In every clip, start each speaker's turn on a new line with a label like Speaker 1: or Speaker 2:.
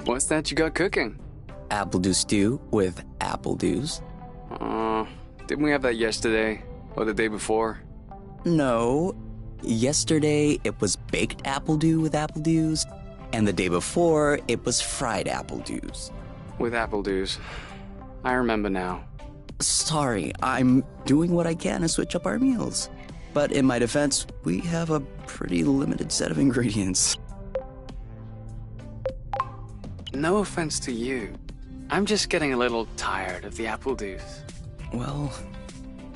Speaker 1: What's that you got cooking?
Speaker 2: Apple dew stew with apple dews.
Speaker 1: Didn't we have that yesterday? Or the day before?
Speaker 2: No. Yesterday, it was baked apple dew with apple dews. And the day before, it was fried apple dews.
Speaker 1: With apple dews. I remember now.
Speaker 2: Sorry, I'm doing what I can to switch up our meals. But in my defense, we have a pretty limited set of ingredients.
Speaker 1: No offense to you. I'm just getting a little tired of the apple dews.
Speaker 2: Well,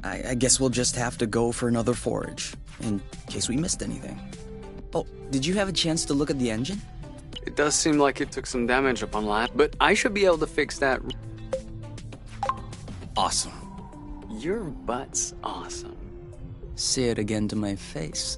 Speaker 2: I guess we'll just have to go for another forage, in case we missed anything. Oh, did you have a chance to look at the engine?
Speaker 1: It does seem like it took some damage upon land, but I should be able to fix that.
Speaker 2: Awesome.
Speaker 1: Your butt's awesome.
Speaker 2: Say it again to my face.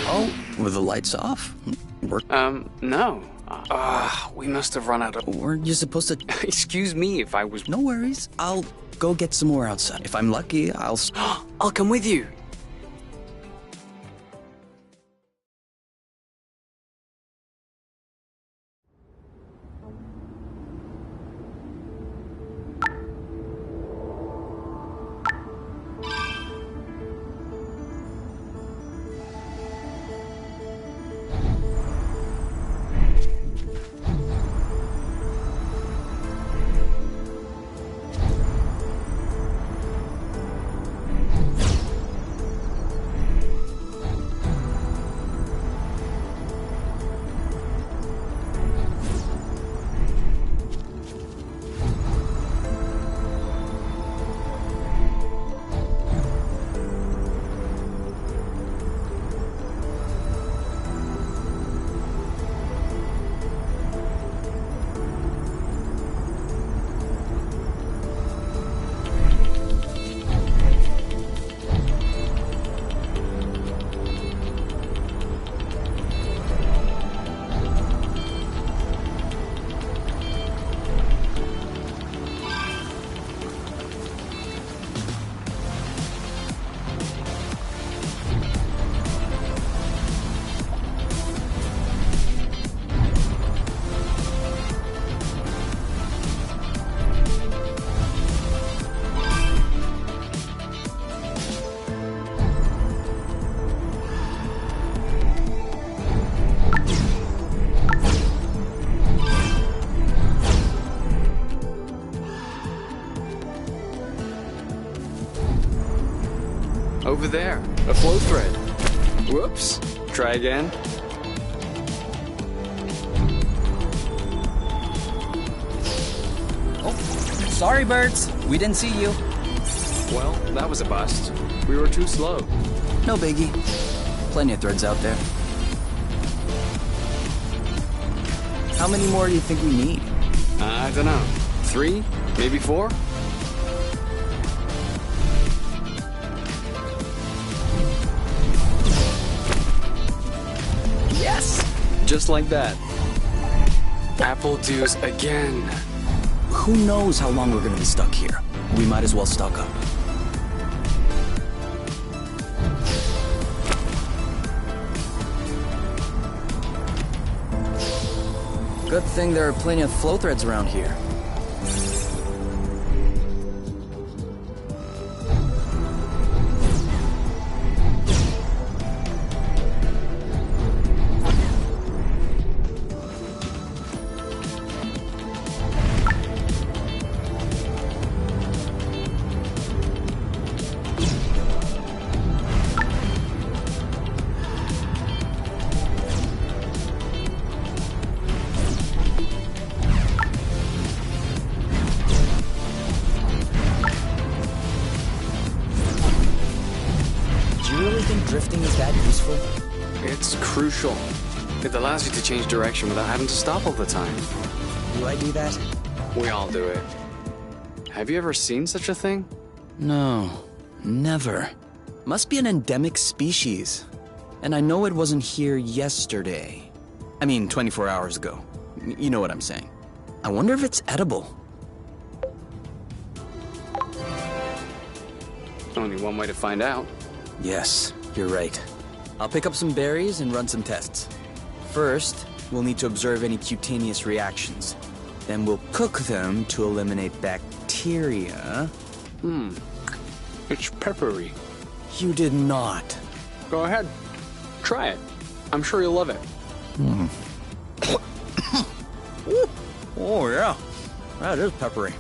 Speaker 2: Oh, were the lights off?
Speaker 1: No. We must have run out of...
Speaker 2: Weren't you supposed to...
Speaker 1: Excuse me if I was...
Speaker 2: No worries. I'll go get some more outside. If I'm lucky, I'll...
Speaker 1: I'll come with you. Over there, a flow thread. Whoops. Try again.
Speaker 2: Oh, sorry, birds. We didn't see you.
Speaker 1: Well, that was a bust. We were too slow.
Speaker 2: No biggie. Plenty of threads out there. How many more do you think we need?
Speaker 1: I don't know. 3? Maybe 4?
Speaker 2: Yes!
Speaker 1: Just like that. Apple dews again.
Speaker 2: Who knows how long we're gonna be stuck here? We might as well stock up. Good thing there are plenty of flow threads around here. Drifting is that useful?
Speaker 1: It's crucial. It allows you to change direction without having to stop all the time.
Speaker 2: Do I do that?
Speaker 1: We all do it. Have you ever seen such a thing?
Speaker 2: No, never. Must be an endemic species. And I know it wasn't here yesterday. I mean, 24 hours ago. You know what I'm saying. I wonder if it's edible.
Speaker 1: Only one way to find out.
Speaker 2: Yes, you're right. I'll pick up some berries and run some tests. First, we'll need to observe any cutaneous reactions. Then we'll cook them to eliminate bacteria.
Speaker 1: It's peppery.
Speaker 2: You did not.
Speaker 1: Go ahead. Try it. I'm sure you'll love it.
Speaker 2: Oh, yeah. That is peppery.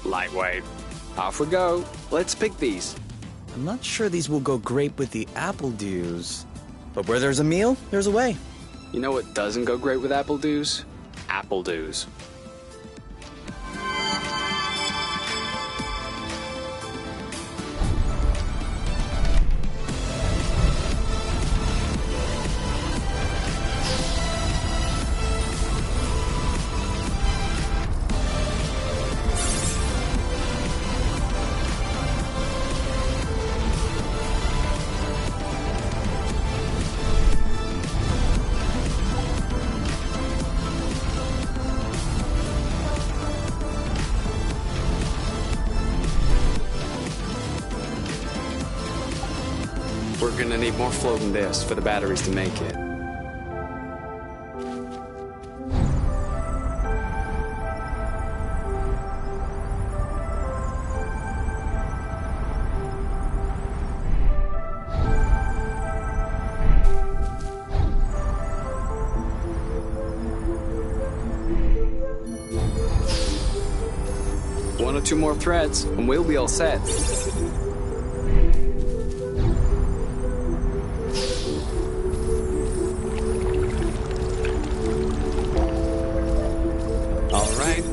Speaker 1: Lightweight. Off we go. Let's pick these.
Speaker 2: I'm not sure these will go great with the apple dews. But where there's a meal, there's a way.
Speaker 1: You know what doesn't go great with apple dews? Apple dews. We're gonna need more flow than this for the batteries to make it. One or two more threads, and we'll be all set.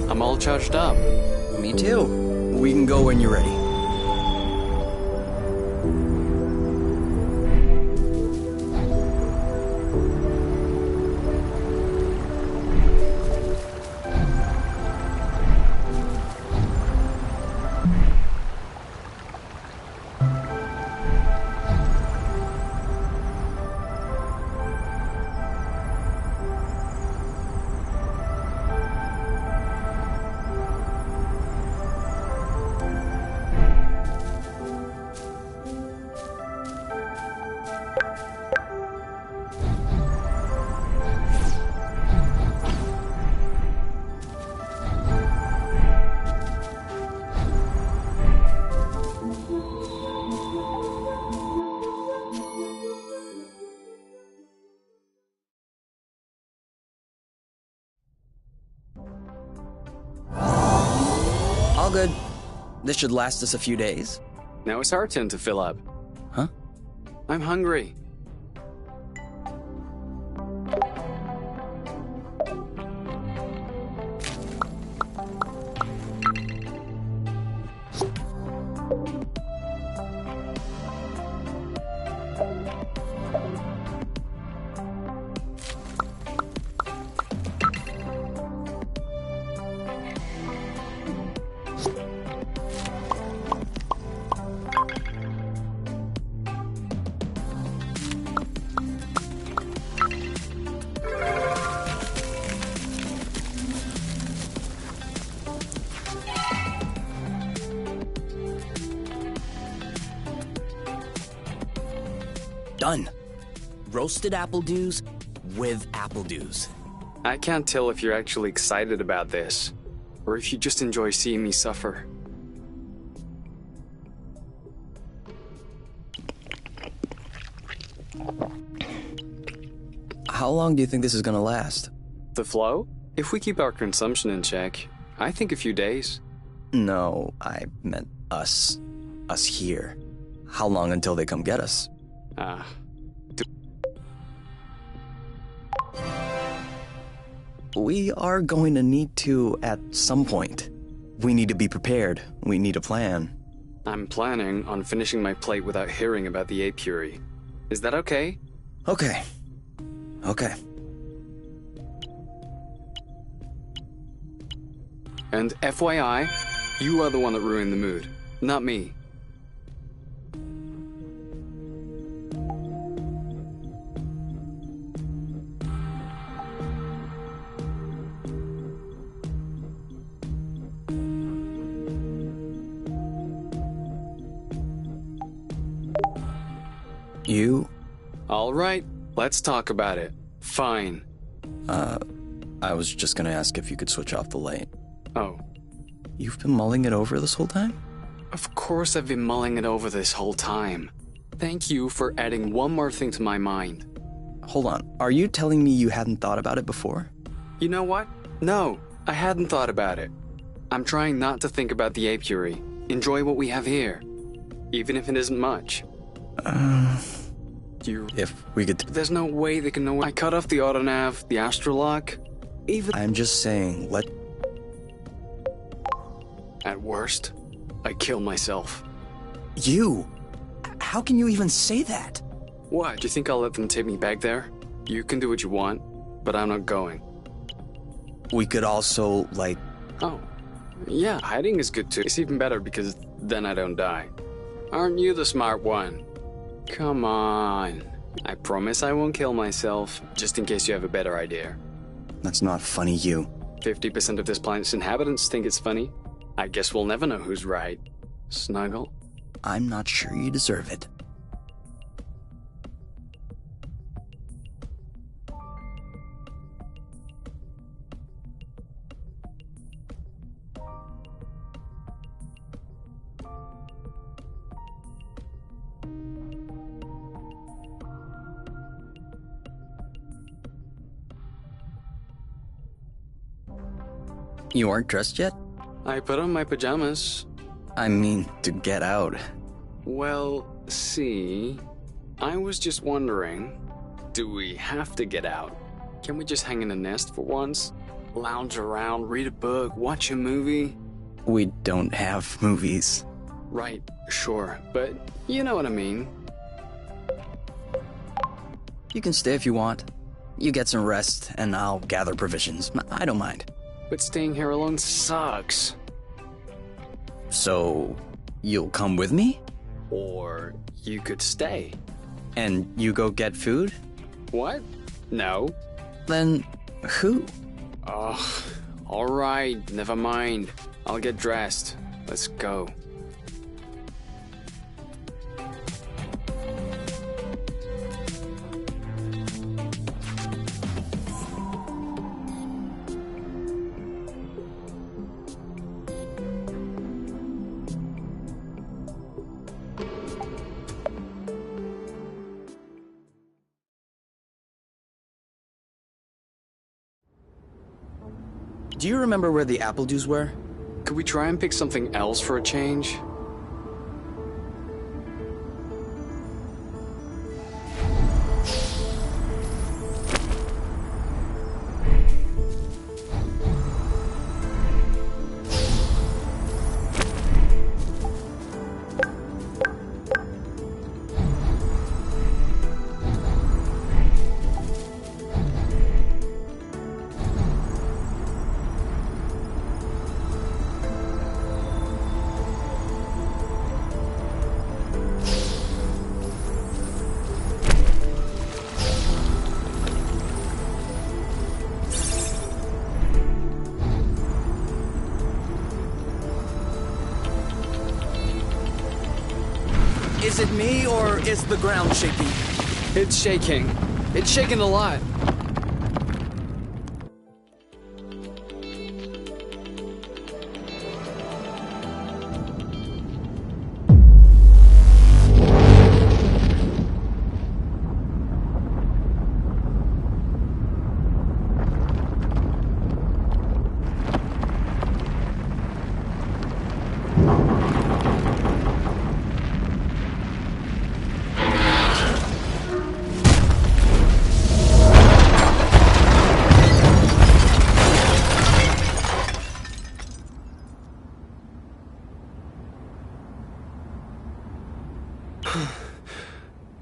Speaker 1: I'm all charged up.
Speaker 2: Me too. We can go when you're ready. All good. This should last us a few days.
Speaker 1: Now it's our turn to fill up.
Speaker 2: Huh?
Speaker 1: I'm hungry.
Speaker 2: Done. Roasted apple dews with apple dews.
Speaker 1: I can't tell if you're actually excited about this, or if you just enjoy seeing me suffer.
Speaker 2: How long do you think this is gonna last?
Speaker 1: The flow? If we keep our consumption in check, I think a few days.
Speaker 2: No, I meant us. Us here. How long until they come get us? We are going to need to at some point. We need to be prepared. We need a plan.
Speaker 1: I'm planning on finishing my plate without hearing about the apiary. Is that okay?
Speaker 2: Okay. Okay.
Speaker 1: And FYI, you are the one that ruined the mood, not me. All right, let's talk about it. Fine.
Speaker 2: I was just gonna ask if you could switch off the light.
Speaker 1: Oh,
Speaker 2: You've been mulling it over this whole time?
Speaker 1: of course I've been mulling it over this whole time. Thank you for adding one more thing to my mind.
Speaker 2: Hold on, are you telling me you hadn't thought about it before?
Speaker 1: You know what? No, I hadn't thought about it. I'm trying not to think about the apiary. Enjoy what we have here, even if it isn't much.
Speaker 2: If we could...
Speaker 1: There's no way they can know. I cut off the autonav, the astrolock, even...
Speaker 2: I'm just saying,
Speaker 1: At worst, I kill myself.
Speaker 2: You? How can you even say that?
Speaker 1: What? Do you think I'll let them take me back there? You can do what you want, but I'm not going.
Speaker 2: We could also,
Speaker 1: Oh, yeah, hiding is good too. It's even better because then I don't die. Aren't you the smart one? Come on. I promise I won't kill myself, just in case you have a better idea.
Speaker 2: That's not funny, you.
Speaker 1: 50% of this planet's inhabitants think it's funny. I guess we'll never know who's right. Snuggle?
Speaker 2: I'm not sure you deserve it. You aren't dressed yet?
Speaker 1: I put on my pajamas.
Speaker 2: I mean, to get out.
Speaker 1: Well, see, I was just wondering, do we have to get out? Can we just hang in a nest for once? Lounge around, read a book, watch a movie?
Speaker 2: We don't have movies.
Speaker 1: Right, sure, but you know what I mean.
Speaker 2: You can stay if you want. You get some rest, and I'll gather provisions. I don't mind.
Speaker 1: But staying here alone sucks.
Speaker 2: So, you'll come with me?
Speaker 1: Or you could stay.
Speaker 2: And you go get food?
Speaker 1: What? No.
Speaker 2: Then, who?
Speaker 1: Ugh, alright, never mind. I'll get dressed. Let's go.
Speaker 2: Do you remember where the apple dews were?
Speaker 1: Could we try and pick something else for a change?
Speaker 2: Is it me, or is the ground shaking?
Speaker 1: It's shaking. It's shaking a lot.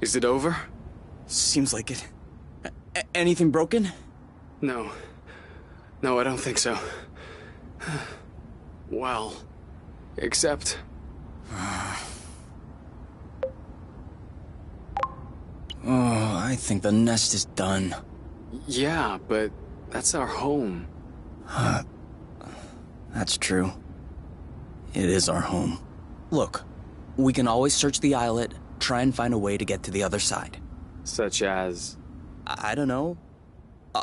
Speaker 1: Is it over?
Speaker 2: Seems like it. Anything broken?
Speaker 1: No. No, I don't think so. Well, except...
Speaker 2: Oh, I think the nest is done.
Speaker 1: Yeah, but that's our home.
Speaker 2: That's true. It is our home. Look, we can always search the islet, try and find a way to get to the other side.
Speaker 1: Such as...
Speaker 2: I don't know.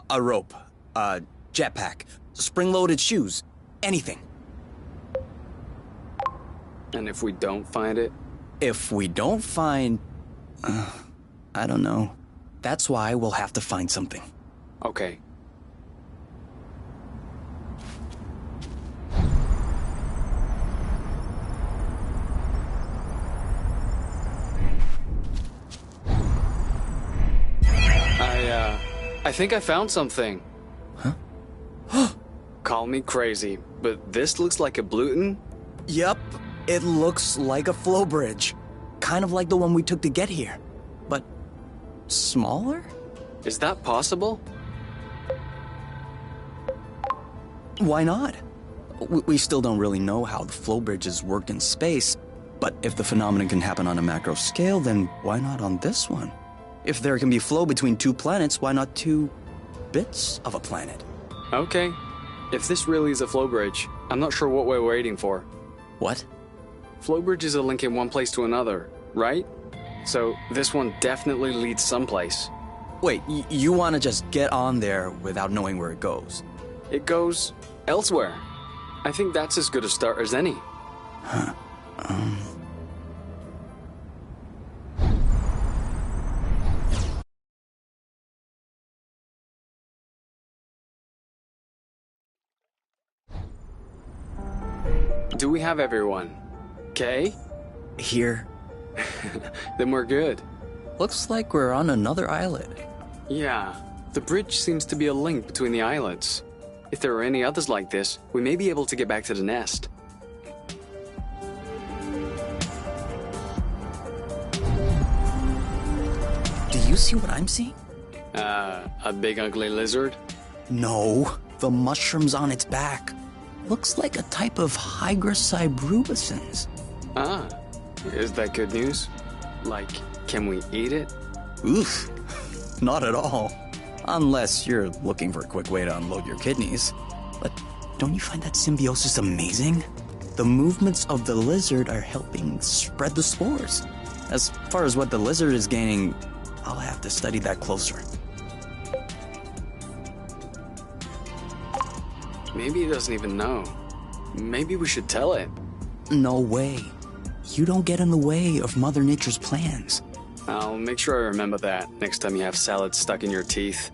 Speaker 2: A rope, a jetpack, spring-loaded shoes, anything.
Speaker 1: And if we don't find it?
Speaker 2: If we don't find... I don't know. That's why we'll have to find something.
Speaker 1: Okay. I think I found something.
Speaker 2: Huh?
Speaker 1: Call me crazy, but this looks like a Bluton.
Speaker 2: Yep, it looks like a flow bridge. Kind of like the one we took to get here. But smaller?
Speaker 1: Is that possible?
Speaker 2: Why not? We still don't really know how the flow bridges work in space, but if the phenomenon can happen on a macro scale, then why not on this one? If there can be flow between two planets, why not two bits of a planet?
Speaker 1: Okay. If this really is a flow bridge, I'm not sure what we're waiting for.
Speaker 2: What?
Speaker 1: Flow bridges are linking one place to another, right? So this one definitely leads someplace.
Speaker 2: Wait, you want to just get on there without knowing where it goes?
Speaker 1: It goes elsewhere. I think that's as good a start as any.
Speaker 2: Huh.
Speaker 1: Do we have everyone? Okay?
Speaker 2: Here.
Speaker 1: Then we're good.
Speaker 2: Looks like we're on another islet.
Speaker 1: Yeah, the bridge seems to be a link between the islets. If there are any others like this, we may be able to get back to the nest.
Speaker 2: Do you see what I'm seeing?
Speaker 1: A big ugly lizard?
Speaker 2: No, the mushrooms on its back. Looks like a type of hygroscybrubicins.
Speaker 1: Ah, is that good news? Like, can we eat it?
Speaker 2: Oof, not at all. Unless you're looking for a quick way to unload your kidneys. But don't you find that symbiosis amazing? The movements of the lizard are helping spread the spores. As far as what the lizard is gaining, I'll have to study that closer.
Speaker 1: Maybe it doesn't even know. Maybe we should tell it.
Speaker 2: No way. You don't get in the way of Mother Nature's plans.
Speaker 1: I'll make sure I remember that next time you have salad stuck in your teeth.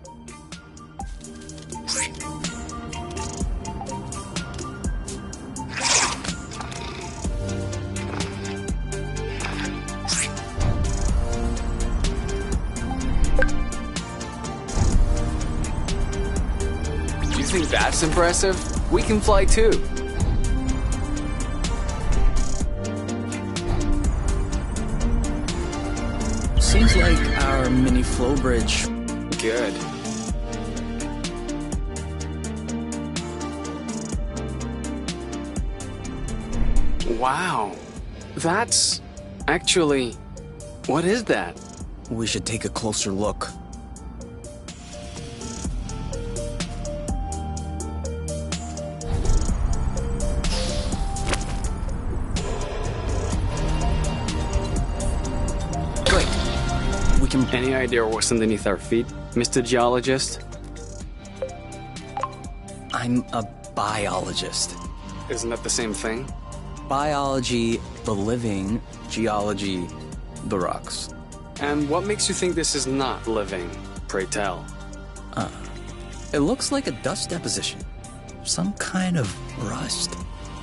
Speaker 1: You think that's impressive? We can fly too.
Speaker 2: Seems like our mini flow bridge.
Speaker 1: Good. Wow. That's actually... What is that?
Speaker 2: We should take a closer look.
Speaker 1: Any idea what's underneath our feet, Mr. Geologist?
Speaker 2: I'm a biologist.
Speaker 1: Isn't that the same thing?
Speaker 2: Biology, the living, geology, the rocks.
Speaker 1: And what makes you think this is not living, pray tell?
Speaker 2: It looks like a dust deposition. Some kind of rust.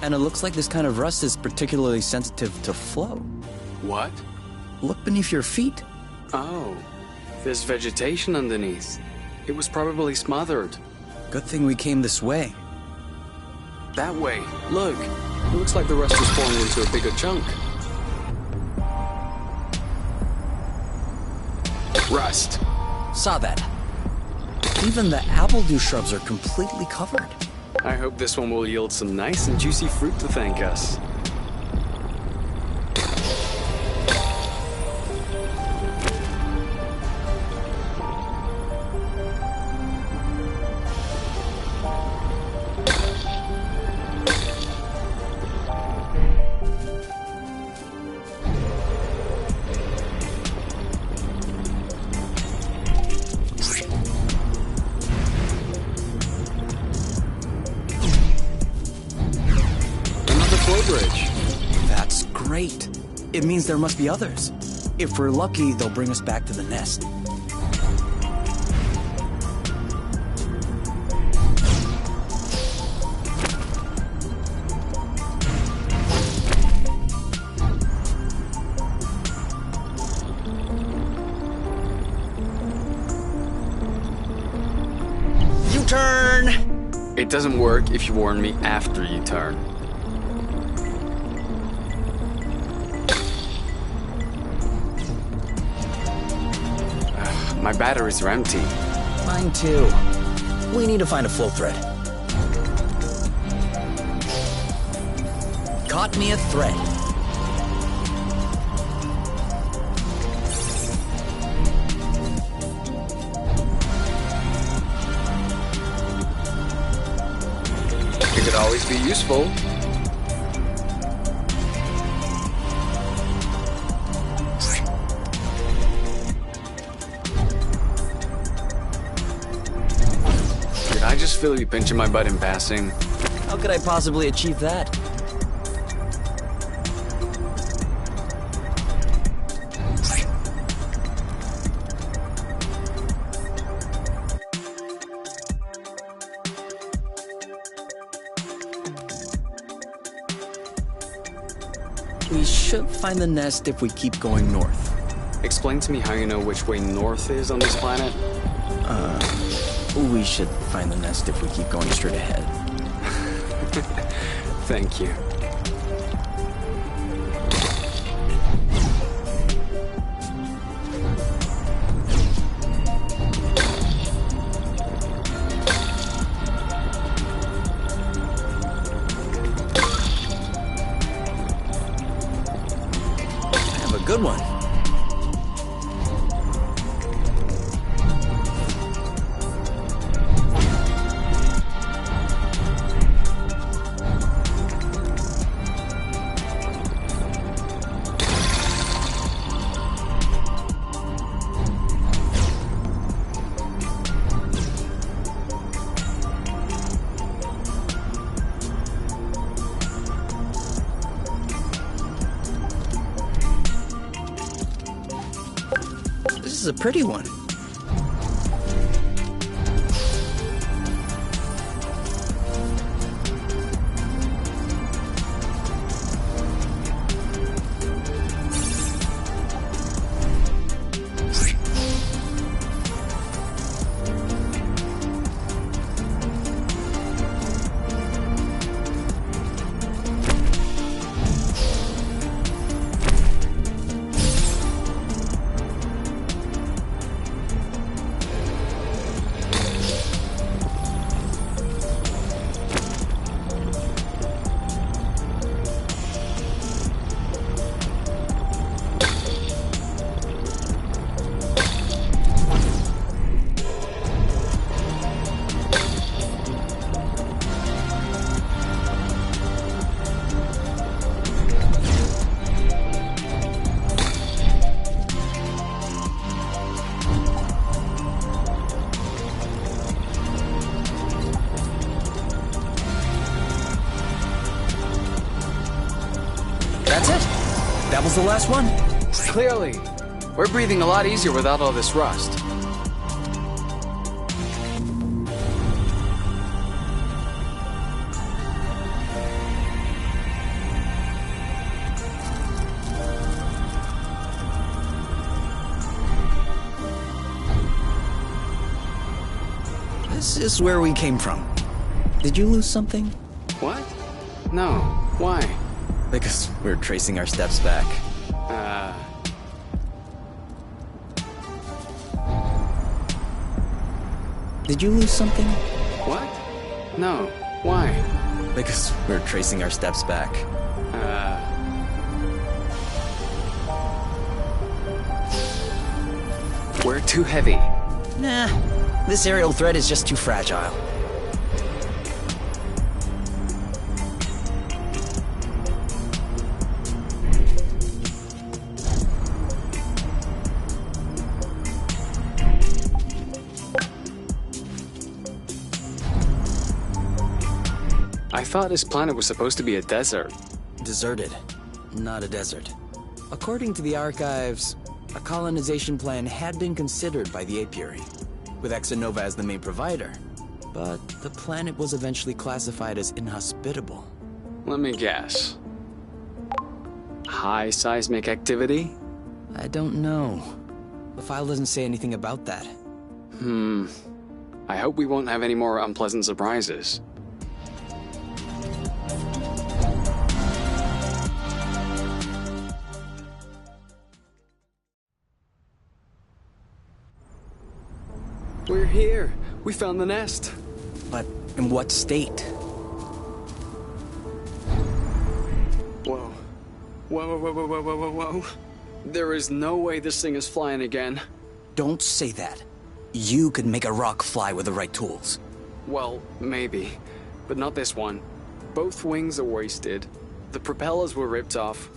Speaker 2: And it looks like this kind of rust is particularly sensitive to flow.
Speaker 1: What?
Speaker 2: Look beneath your feet.
Speaker 1: Oh, there's vegetation underneath. It was probably smothered.
Speaker 2: Good thing we came this way.
Speaker 1: That way. Look. It looks like the rust is falling into a bigger chunk. Rust.
Speaker 2: Saw that. Even the appledew shrubs are completely covered.
Speaker 1: I hope this one will yield some nice and juicy fruit to thank us.
Speaker 2: It means there must be others. If we're lucky, they'll bring us back to the nest. U-turn!
Speaker 1: It doesn't work if you warn me after you turn. My batteries are empty.
Speaker 2: Mine too. We need to find a flow thread. Caught me a thread.
Speaker 1: It could always be useful. Did I just feel you pinching my butt in passing?
Speaker 2: How could I possibly achieve that? We should find the nest if we keep going north.
Speaker 1: Explain to me how you know which way north is on this planet.
Speaker 2: We should find the nest if we keep going straight ahead.
Speaker 1: Thank you.
Speaker 2: I have a good one. This is a pretty one. That's it? That was the last one?
Speaker 1: Clearly. We're breathing a lot easier without all this rust.
Speaker 2: This is where we came from. Did you lose something?
Speaker 1: What? No. Why?
Speaker 2: Because we're tracing our steps back. Did you lose something?
Speaker 1: What? No. Why?
Speaker 2: Because we're tracing our steps back.
Speaker 1: We're too heavy.
Speaker 2: Nah, this aerial thread is just too fragile.
Speaker 1: I thought this planet was supposed to be a desert.
Speaker 2: Deserted, not a desert. According to the archives, a colonization plan had been considered by the apiary, with Exonova as the main provider. But the planet was eventually classified as inhospitable.
Speaker 1: Let me guess. High seismic activity?
Speaker 2: I don't know. The file doesn't say anything about that.
Speaker 1: I hope we won't have any more unpleasant surprises. We're here. We found the nest.
Speaker 2: But in what state?
Speaker 1: Whoa. Whoa, whoa, whoa, whoa, whoa, whoa, whoa. There is no way this thing is flying again.
Speaker 2: Don't say that. You could make a rock fly with the right tools.
Speaker 1: Well, maybe. But not this one. Both wings are wasted. The propellers were ripped off.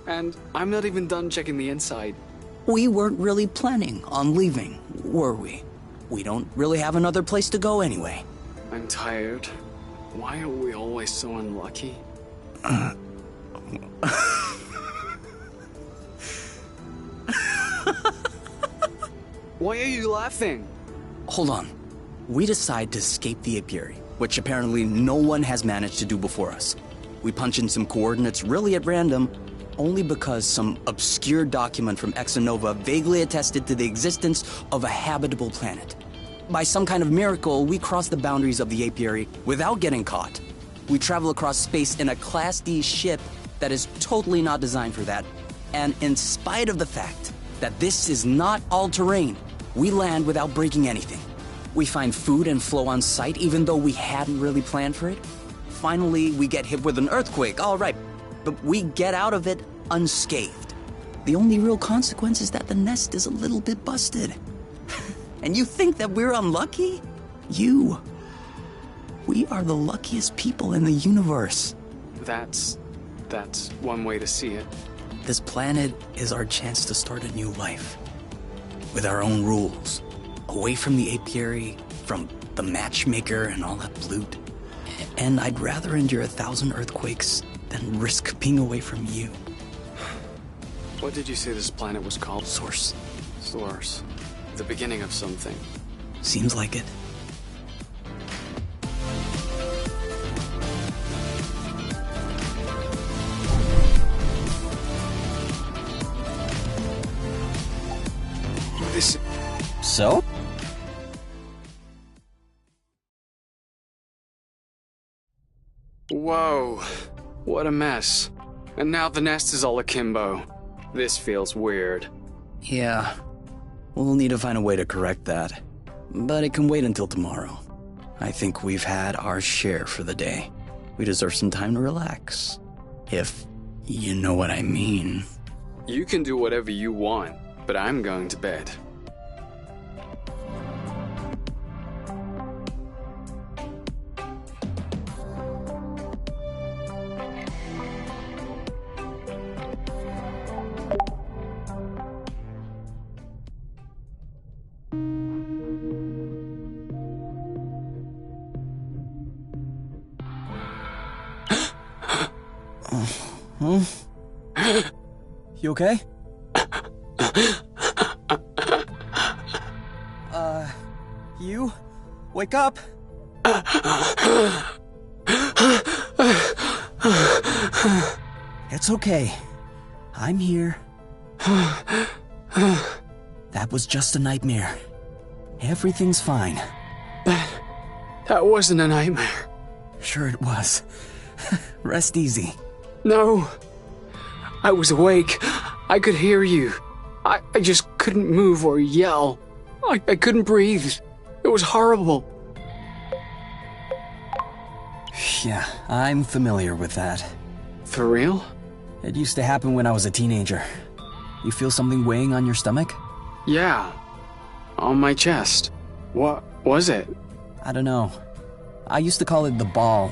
Speaker 1: And I'm not even done checking the inside.
Speaker 2: We weren't really planning on leaving, were we? We don't really have another place to go anyway.
Speaker 1: I'm tired. Why are we always so unlucky? Why are you laughing?
Speaker 2: Hold on. We decide to escape the apiary, which apparently no one has managed to do before us. We punch in some coordinates really at random, only because some obscure document from Exonova vaguely attested to the existence of a habitable planet. By some kind of miracle, we cross the boundaries of the apiary without getting caught. We travel across space in a Class D ship that is totally not designed for that. And in spite of the fact that this is not all-terrain, we land without breaking anything. We find food and flow on site even though we hadn't really planned for it. Finally, we get hit with an earthquake, all right, but we get out of it unscathed. The only real consequence is that the nest is a little bit busted. And you think that we're unlucky? We are the luckiest people in the universe.
Speaker 1: That's one way to see it.
Speaker 2: This planet is our chance to start a new life. With our own rules. Away from the apiary, from the matchmaker and all that loot. And I'd rather endure 1,000 earthquakes than risk being away from you.
Speaker 1: What did you say this planet was called?
Speaker 2: Source.
Speaker 1: Source. The beginning of something.
Speaker 2: Seems like it. So?
Speaker 1: Whoa. What a mess. And now the nest is all akimbo. This feels weird.
Speaker 2: Yeah. We'll need to find a way to correct that. But it can wait until tomorrow. I think we've had our share for the day. We deserve some time to relax. If you know what I mean.
Speaker 1: You can do whatever you want, but I'm going to bed.
Speaker 2: You okay? You? Wake up! It's okay. I'm here. That was just a nightmare. Everything's fine.
Speaker 1: That wasn't a nightmare.
Speaker 2: Sure it was. Rest easy.
Speaker 1: No. I was awake. I could hear you. I just couldn't move or yell. I couldn't breathe. It was horrible.
Speaker 2: Yeah, I'm familiar with that.
Speaker 1: For real?
Speaker 2: It used to happen when I was a teenager. You feel something weighing on your stomach?
Speaker 1: Yeah. On my chest. What was it?
Speaker 2: I don't know. I used to call it the ball,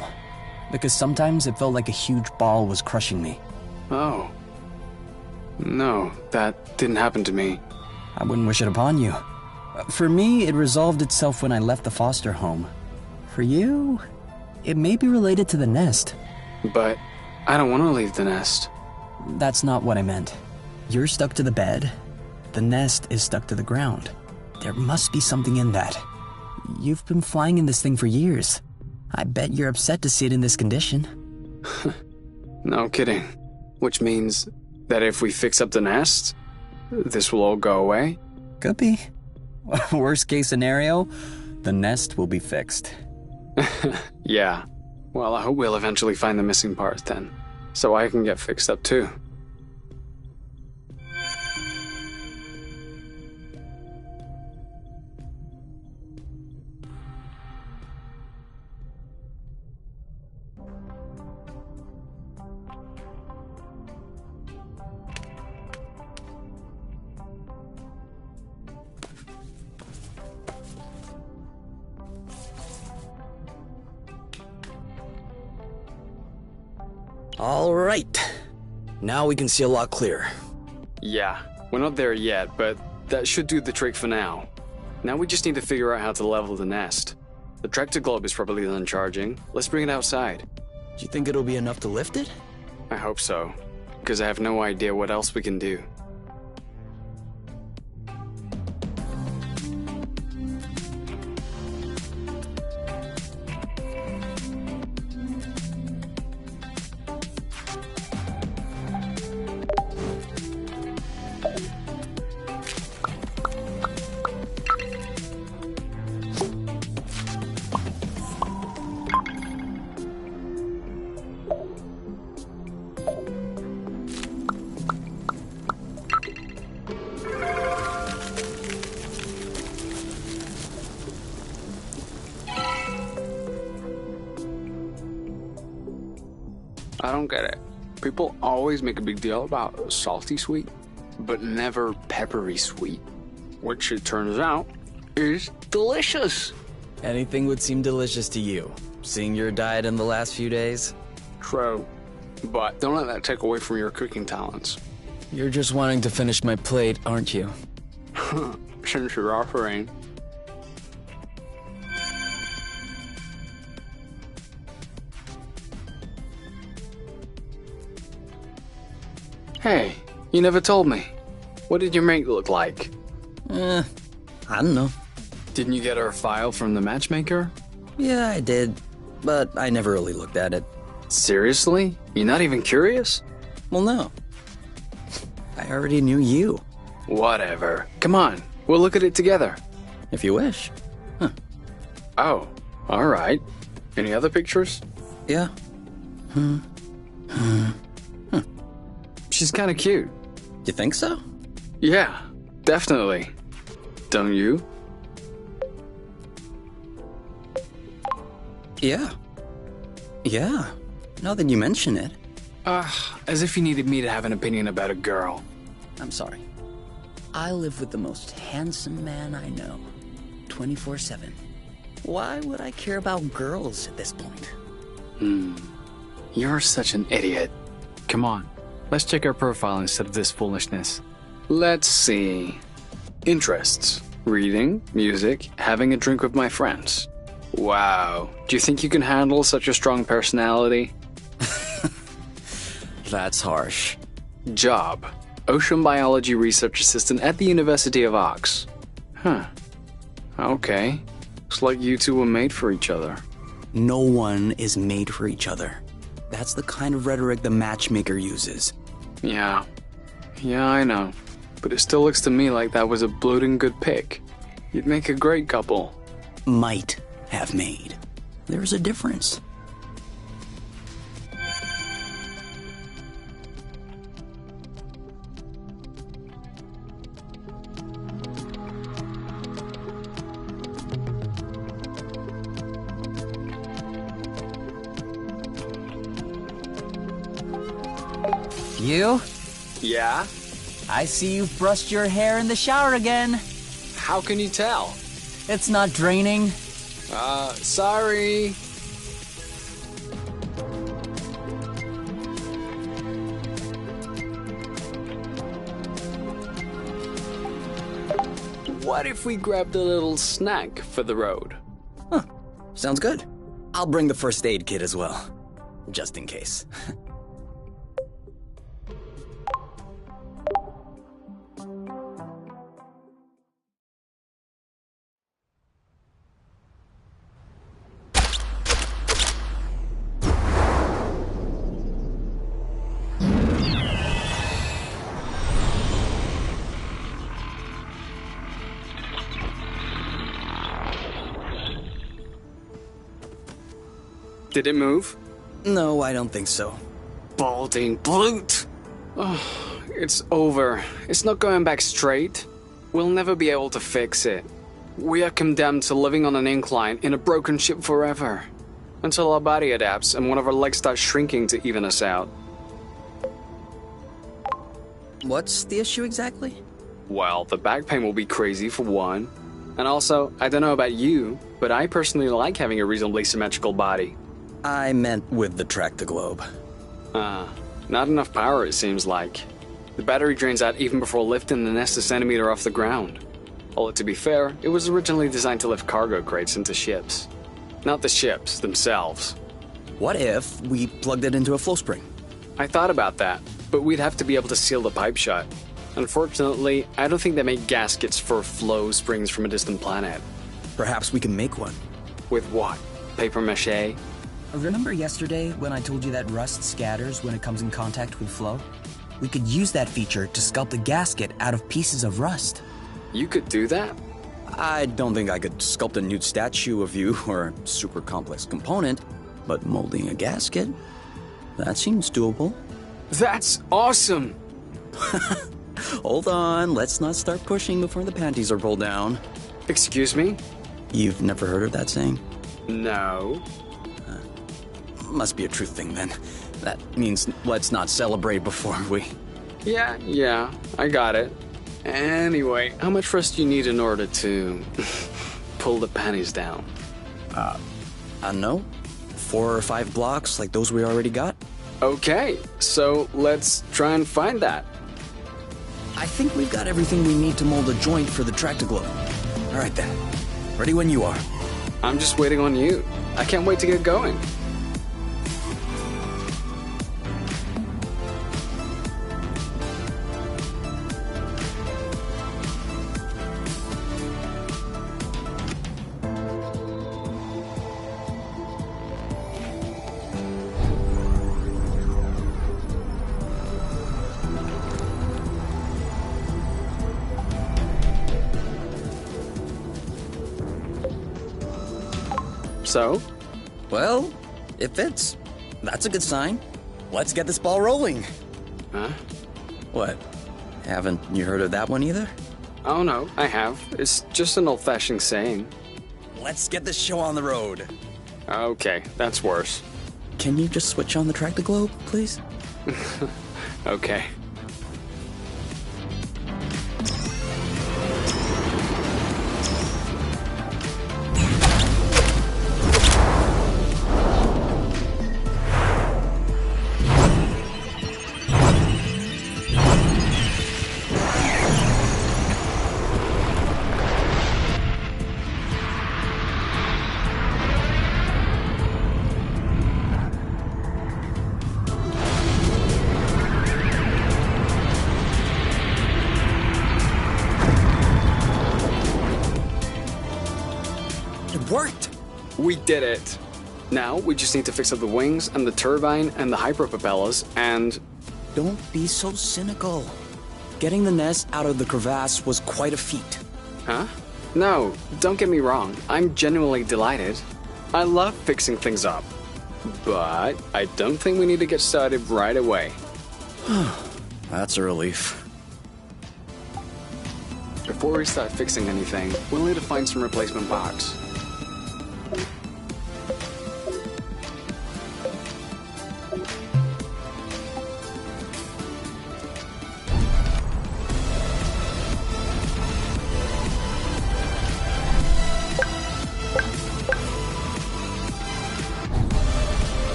Speaker 2: because sometimes it felt like a huge ball was crushing me.
Speaker 1: Oh. No, that didn't happen to me.
Speaker 2: I wouldn't wish it upon you. For me, it resolved itself when I left the foster home. For you, it may be related to the nest.
Speaker 1: But I don't want to leave the nest.
Speaker 2: That's not what I meant. You're stuck to the bed. The nest is stuck to the ground. There must be something in that. You've been flying in this thing for years. I bet you're upset to see it in this condition.
Speaker 1: No kidding. Which means that if we fix up the nest, this will all go away?
Speaker 2: Could be. Worst case scenario, the nest will be fixed.
Speaker 1: Yeah. Well, I hope we'll eventually find the missing parts then, so I can get fixed up too.
Speaker 2: All right. Now we can see a lot clearer.
Speaker 1: Yeah, we're not there yet, but that should do the trick for now. Now we just need to figure out how to level the nest. The tractor globe is probably done charging. Let's bring it outside.
Speaker 2: Do you think it'll be enough to lift it?
Speaker 1: I hope so, because I have no idea what else we can do. I don't get it. People always make a big deal about salty sweet, but never peppery sweet, which it turns out is delicious.
Speaker 2: Anything would seem delicious to you, seeing your diet in the last few days.
Speaker 1: True, but don't let that take away from your cooking talents.
Speaker 2: You're just wanting to finish my plate, aren't you?
Speaker 1: Since you're offering. Hey, you never told me. What did your mate look like?
Speaker 2: I don't know.
Speaker 1: Didn't you get our file from the matchmaker?
Speaker 2: Yeah, I did, but I never really looked at it.
Speaker 1: Seriously? You're not even curious?
Speaker 2: Well, no. I already knew you.
Speaker 1: Whatever. Come on, we'll look at it together.
Speaker 2: If you wish. Huh.
Speaker 1: Oh, alright. Any other pictures?
Speaker 2: Yeah.
Speaker 1: She's kinda cute.
Speaker 2: You think so?
Speaker 1: Yeah, definitely. Don't you?
Speaker 2: Yeah. Yeah. Now that you mention it.
Speaker 1: As if you needed me to have an opinion about a girl.
Speaker 2: I'm sorry. I live with the most handsome man I know. 24/7. Why would I care about girls at this point?
Speaker 1: You're such an idiot. Come on, let's check our profile instead of this foolishness. Let's see. Interests. Reading, music, having a drink with my friends. Wow. Do you think you can handle such a strong personality?
Speaker 2: That's harsh.
Speaker 1: Job. Ocean biology research assistant at the University of Ox. Huh. Okay. Looks like you two were made for each other.
Speaker 2: No one is made for each other. That's the kind of rhetoric the matchmaker uses.
Speaker 1: Yeah, I know. But it still looks to me like that was a bloating good pick. You'd make a great couple.
Speaker 2: Might have made. There's a difference. You?
Speaker 1: Yeah?
Speaker 2: I see you've brushed your hair in the shower again.
Speaker 1: How can you tell?
Speaker 2: It's not draining.
Speaker 1: Sorry. What if we grabbed a little snack for the road?
Speaker 2: Huh. Sounds good. I'll bring the first aid kit as well. Just in case.
Speaker 1: Did it move?
Speaker 2: No, I don't think so.
Speaker 1: Balding brute! Oh, it's over. It's not going back straight. We'll never be able to fix it. We are condemned to living on an incline in a broken ship forever. Until our body adapts and one of our legs starts shrinking to even us out.
Speaker 2: What's the issue exactly?
Speaker 1: Well, the back pain will be crazy for one. And also, I don't know about you, but I personally like having a reasonably symmetrical body.
Speaker 2: I meant with the track the globe.
Speaker 1: Not enough power it seems like. The battery drains out even before lifting the nest a centimeter off the ground. Although to be fair, it was originally designed to lift cargo crates into ships. Not the ships themselves.
Speaker 2: What if we plugged it into a flow spring?
Speaker 1: I thought about that, but we'd have to be able to seal the pipe shut. Unfortunately, I don't think they make gaskets for flow springs from a distant planet.
Speaker 2: Perhaps we can make one.
Speaker 1: With what? Paper mache?
Speaker 3: Remember yesterday when I told you that rust scatters when it comes in contact with flow? We could use that feature to sculpt a gasket out of pieces of rust.
Speaker 1: You could do that?
Speaker 2: I don't think I could sculpt a nude statue of you or a super complex component, but molding a gasket? That seems doable.
Speaker 1: That's awesome!
Speaker 2: Hold on, let's not start pushing before the panties are pulled down.
Speaker 1: Excuse me?
Speaker 2: You've never heard of that saying?
Speaker 1: No.
Speaker 2: Must be a truth thing then. That means let's not celebrate before we...
Speaker 1: Yeah, I got it. Anyway, how much rust do you need in order to pull the panties down?
Speaker 2: I don't know. 4 or 5 blocks like those we already got?
Speaker 1: Okay, so let's try and find that.
Speaker 2: I think we've got everything we need to mold a joint for the Tractoglobe. All right then. Ready when you are.
Speaker 1: I'm just waiting on you. I can't wait to get going. So?
Speaker 2: Well, it fits. That's a good sign. Let's get this ball rolling.
Speaker 1: Huh?
Speaker 2: What? Haven't you heard of that one either?
Speaker 1: Oh no, I have. It's just an old-fashioned saying.
Speaker 2: Let's get this show on the road.
Speaker 1: Okay, that's worse.
Speaker 2: Can you just switch on the Tractoglobe, please?
Speaker 1: Okay.
Speaker 2: It worked!
Speaker 1: We did it. Now we just need to fix up the wings and the turbine and the hyperpropellers and...
Speaker 2: Don't be so cynical. Getting the nest out of the crevasse was quite a feat.
Speaker 1: Huh? No, don't get me wrong. I'm genuinely delighted. I love fixing things up. But I don't think we need to get started right away.
Speaker 2: That's a relief.
Speaker 1: Before we start fixing anything, we'll need to find some replacement parts.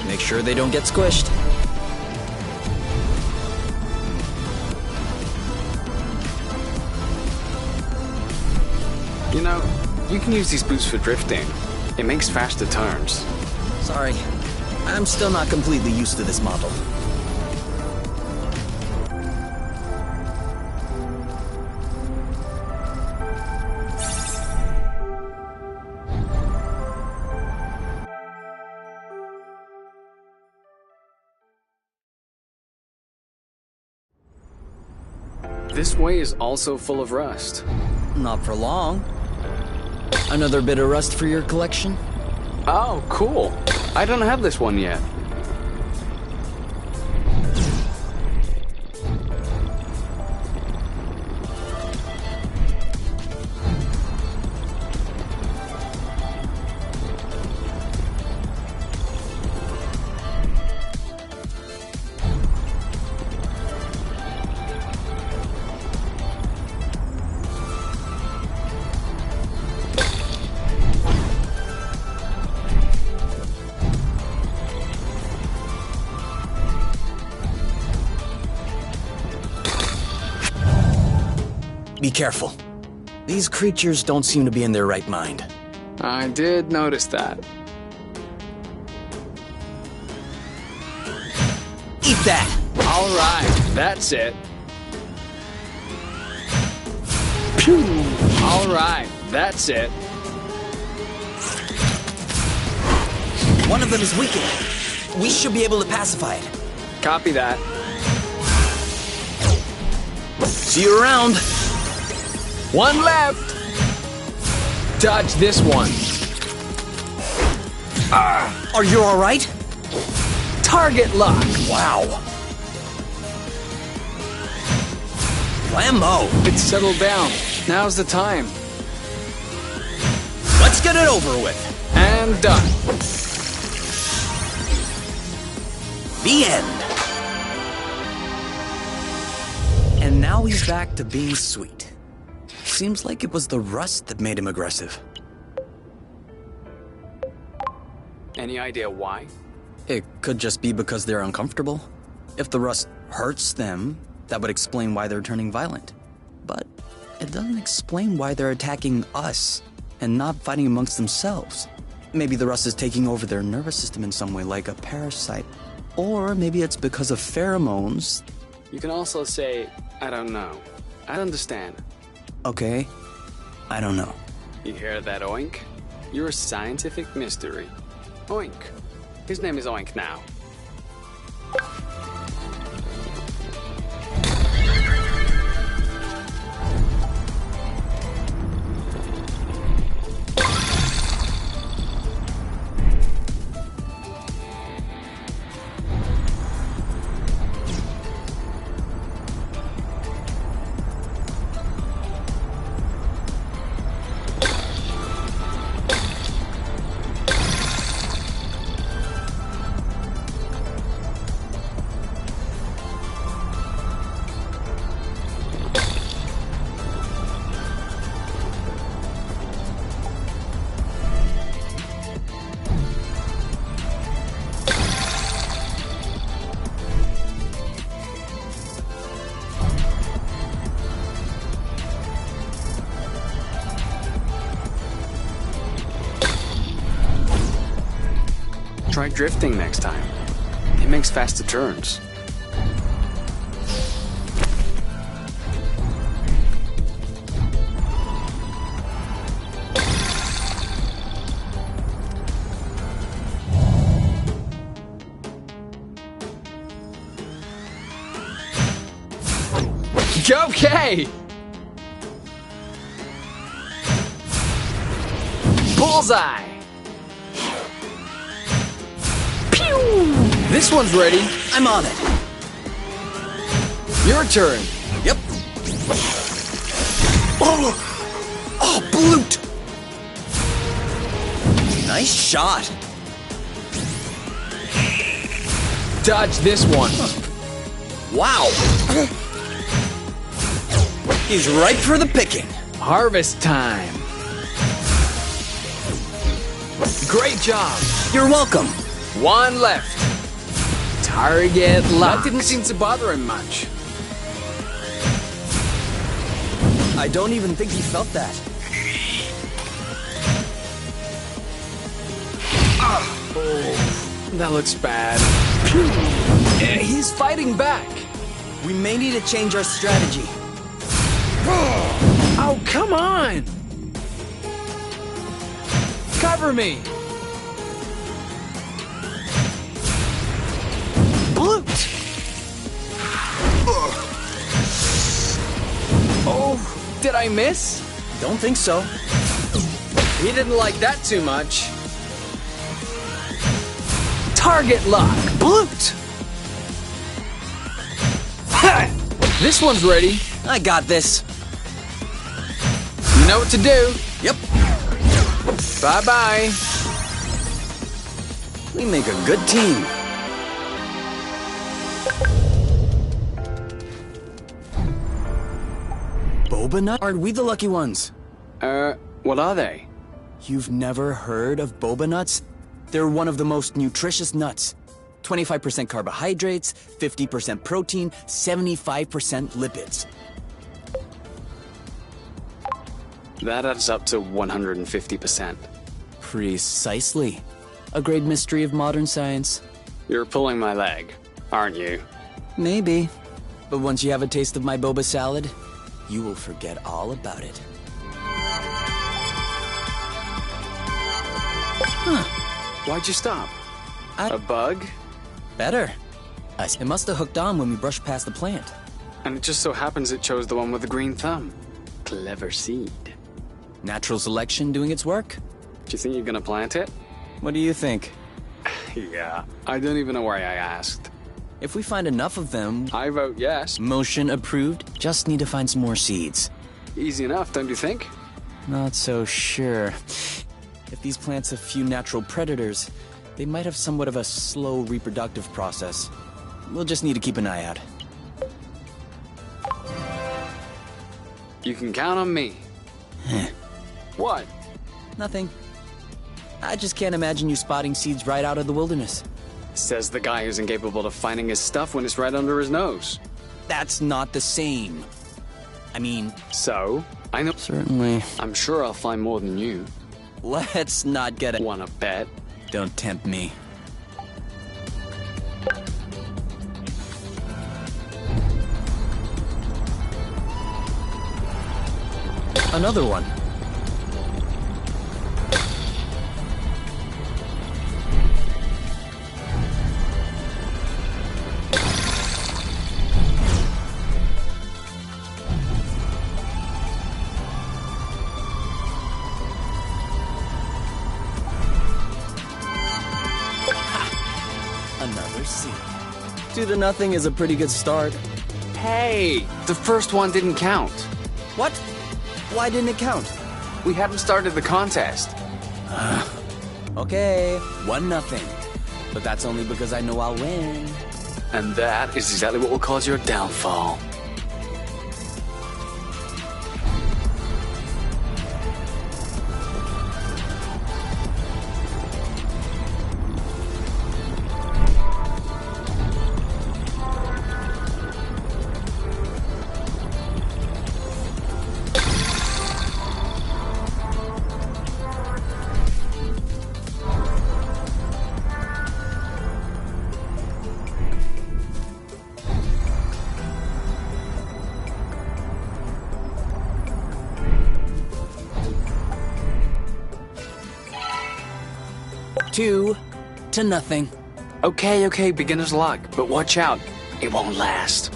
Speaker 2: Make sure they don't get squished.
Speaker 1: You know, you can use these boots for drifting. It makes faster turns.
Speaker 2: Sorry, I'm still not completely used to this model.
Speaker 1: This way is also full of rust.
Speaker 2: Not for long. Another bit of rust for your collection?
Speaker 1: Oh, cool. I don't have this one yet.
Speaker 2: Be careful. These creatures don't seem to be in their right mind.
Speaker 1: I did notice that.
Speaker 2: Eat that!
Speaker 1: All right, that's it. Pew! All right, that's it.
Speaker 2: One of them is weakened. We should be able to pacify it.
Speaker 1: Copy that.
Speaker 2: See you around.
Speaker 1: One left. Dodge this one.
Speaker 2: Are you all right?
Speaker 1: Target lock.
Speaker 2: Wow. Whammo.
Speaker 1: It's settled down. Now's the time.
Speaker 2: Let's get it over with.
Speaker 1: And done.
Speaker 2: The end. And now he's back to being sweet. Seems like it was the rust that made him aggressive.
Speaker 1: Any idea why?
Speaker 2: It could just be because they're uncomfortable. If the rust hurts them, that would explain why they're turning violent. But it doesn't explain why they're attacking us and not fighting amongst themselves. Maybe the rust is taking over their nervous system in some way, like a parasite. Or maybe it's because of pheromones.
Speaker 1: You can also say, I don't know. I don't understand.
Speaker 2: Okay, I don't know.
Speaker 1: You hear that, Oink? You're a scientific mystery. Oink. His name is Oink now. Try drifting next time. It makes faster turns. Okay! Bullseye! This one's ready.
Speaker 2: I'm on it.
Speaker 1: Your turn.
Speaker 2: Yep. Oh, bloot! Nice shot.
Speaker 1: Dodge this one.
Speaker 2: Wow. He's ripe for the picking.
Speaker 1: Harvest time. Great job.
Speaker 2: You're welcome.
Speaker 1: One left. Target locked. That didn't seem to bother him much.
Speaker 2: I don't even think he felt that.
Speaker 1: Oh, that looks bad. He's fighting back.
Speaker 2: We may need to change our strategy.
Speaker 1: Oh, come on! Cover me! Bloot! Oh, did I miss?
Speaker 2: Don't think so.
Speaker 1: He didn't like that too much. Target lock. Bloot! This one's ready.
Speaker 2: I got this.
Speaker 1: You know what to do.
Speaker 2: Yep.
Speaker 1: Bye-bye.
Speaker 2: We make a good team. Boba nut? Are we the lucky ones?
Speaker 1: What are they?
Speaker 2: You've never heard of boba nuts? They're one of the most nutritious nuts. 25% carbohydrates, 50% protein, 75% lipids.
Speaker 1: That adds up to 150%.
Speaker 2: Precisely. A great mystery of modern science.
Speaker 1: You're pulling my leg, aren't you?
Speaker 2: Maybe. But once you have a taste of my boba salad, you will forget all about it.
Speaker 1: Why'd you stop?
Speaker 2: I-
Speaker 1: A bug?
Speaker 2: Better. It must have hooked on when we brushed past the plant.
Speaker 1: And it just so happens it chose the one with the green thumb. Clever seed.
Speaker 2: Natural selection doing its work?
Speaker 1: Do you think you're gonna plant it?
Speaker 2: What do you think?
Speaker 1: Yeah. I don't even know why I asked.
Speaker 2: If we find enough of them,
Speaker 1: I vote yes.
Speaker 2: motion approved. Just need to find some more seeds.
Speaker 1: Easy enough, don't you think?
Speaker 2: Not so sure. If these plants have few natural predators, they might have somewhat of a slow reproductive process. We'll just need to keep an eye out.
Speaker 1: You can count on me. What?
Speaker 2: Nothing. I just can't imagine you spotting seeds right out of the wilderness.
Speaker 1: Says the guy who's incapable of finding his stuff when it's right under his nose.
Speaker 2: That's not the same. I mean...
Speaker 1: So? I know.
Speaker 2: Certainly.
Speaker 1: I'm sure I'll find more than you.
Speaker 2: Let's not get it.
Speaker 1: Wanna bet?
Speaker 2: Don't tempt me. Another one. Another seed. 2-0 is a pretty good start.
Speaker 1: Hey! The first one didn't count.
Speaker 2: What? Why didn't it count?
Speaker 1: We hadn't started the contest.
Speaker 2: Okay, 1-0. But that's only because I know I'll win.
Speaker 1: And that is exactly what will cause your downfall.
Speaker 2: Two to nothing.
Speaker 1: Okay, beginner's luck, but watch out. It won't last.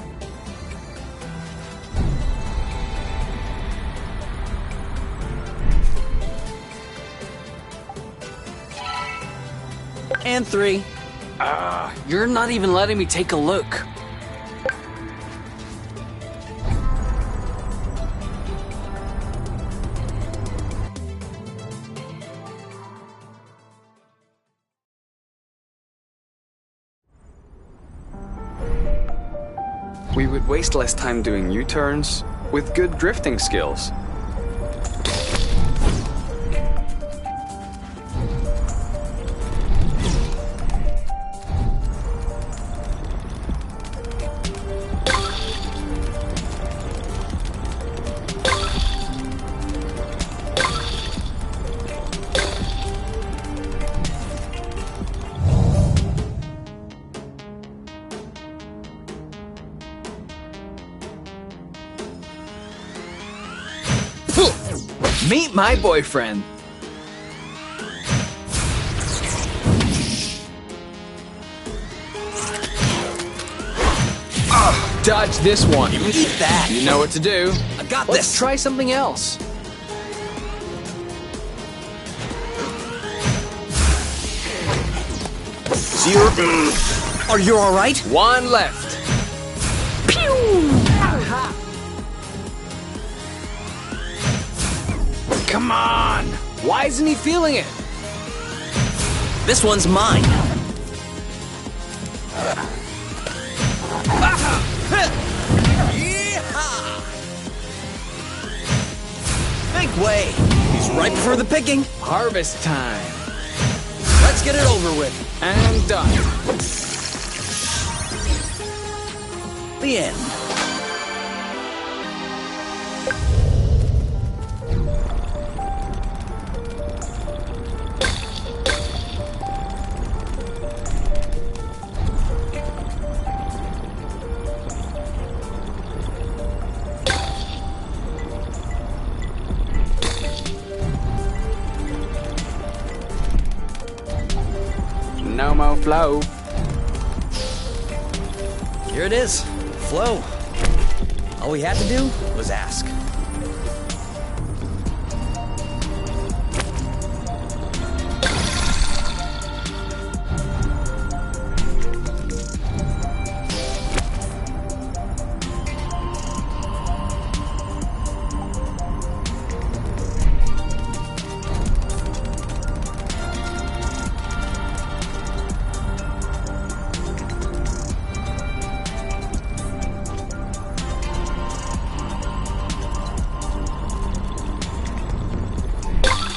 Speaker 2: And 3.
Speaker 1: You're not even letting me take a look. We would waste less time doing U-turns with good drifting skills. Meet my boyfriend. Dodge this one.
Speaker 2: You eat that.
Speaker 1: You know what to do.
Speaker 2: I got
Speaker 1: Let's
Speaker 2: this.
Speaker 1: try something else.
Speaker 2: Zero. Are you all right?
Speaker 1: One left. Pew! Aha! Come on! Why isn't he feeling it?
Speaker 2: This one's mine. Yeehaw! Make way. He's ripe for the picking.
Speaker 1: Harvest time.
Speaker 2: Let's get it over with.
Speaker 1: And done.
Speaker 2: The end.
Speaker 1: No more flow.
Speaker 2: Here it is. Flow. All we had to do was ask.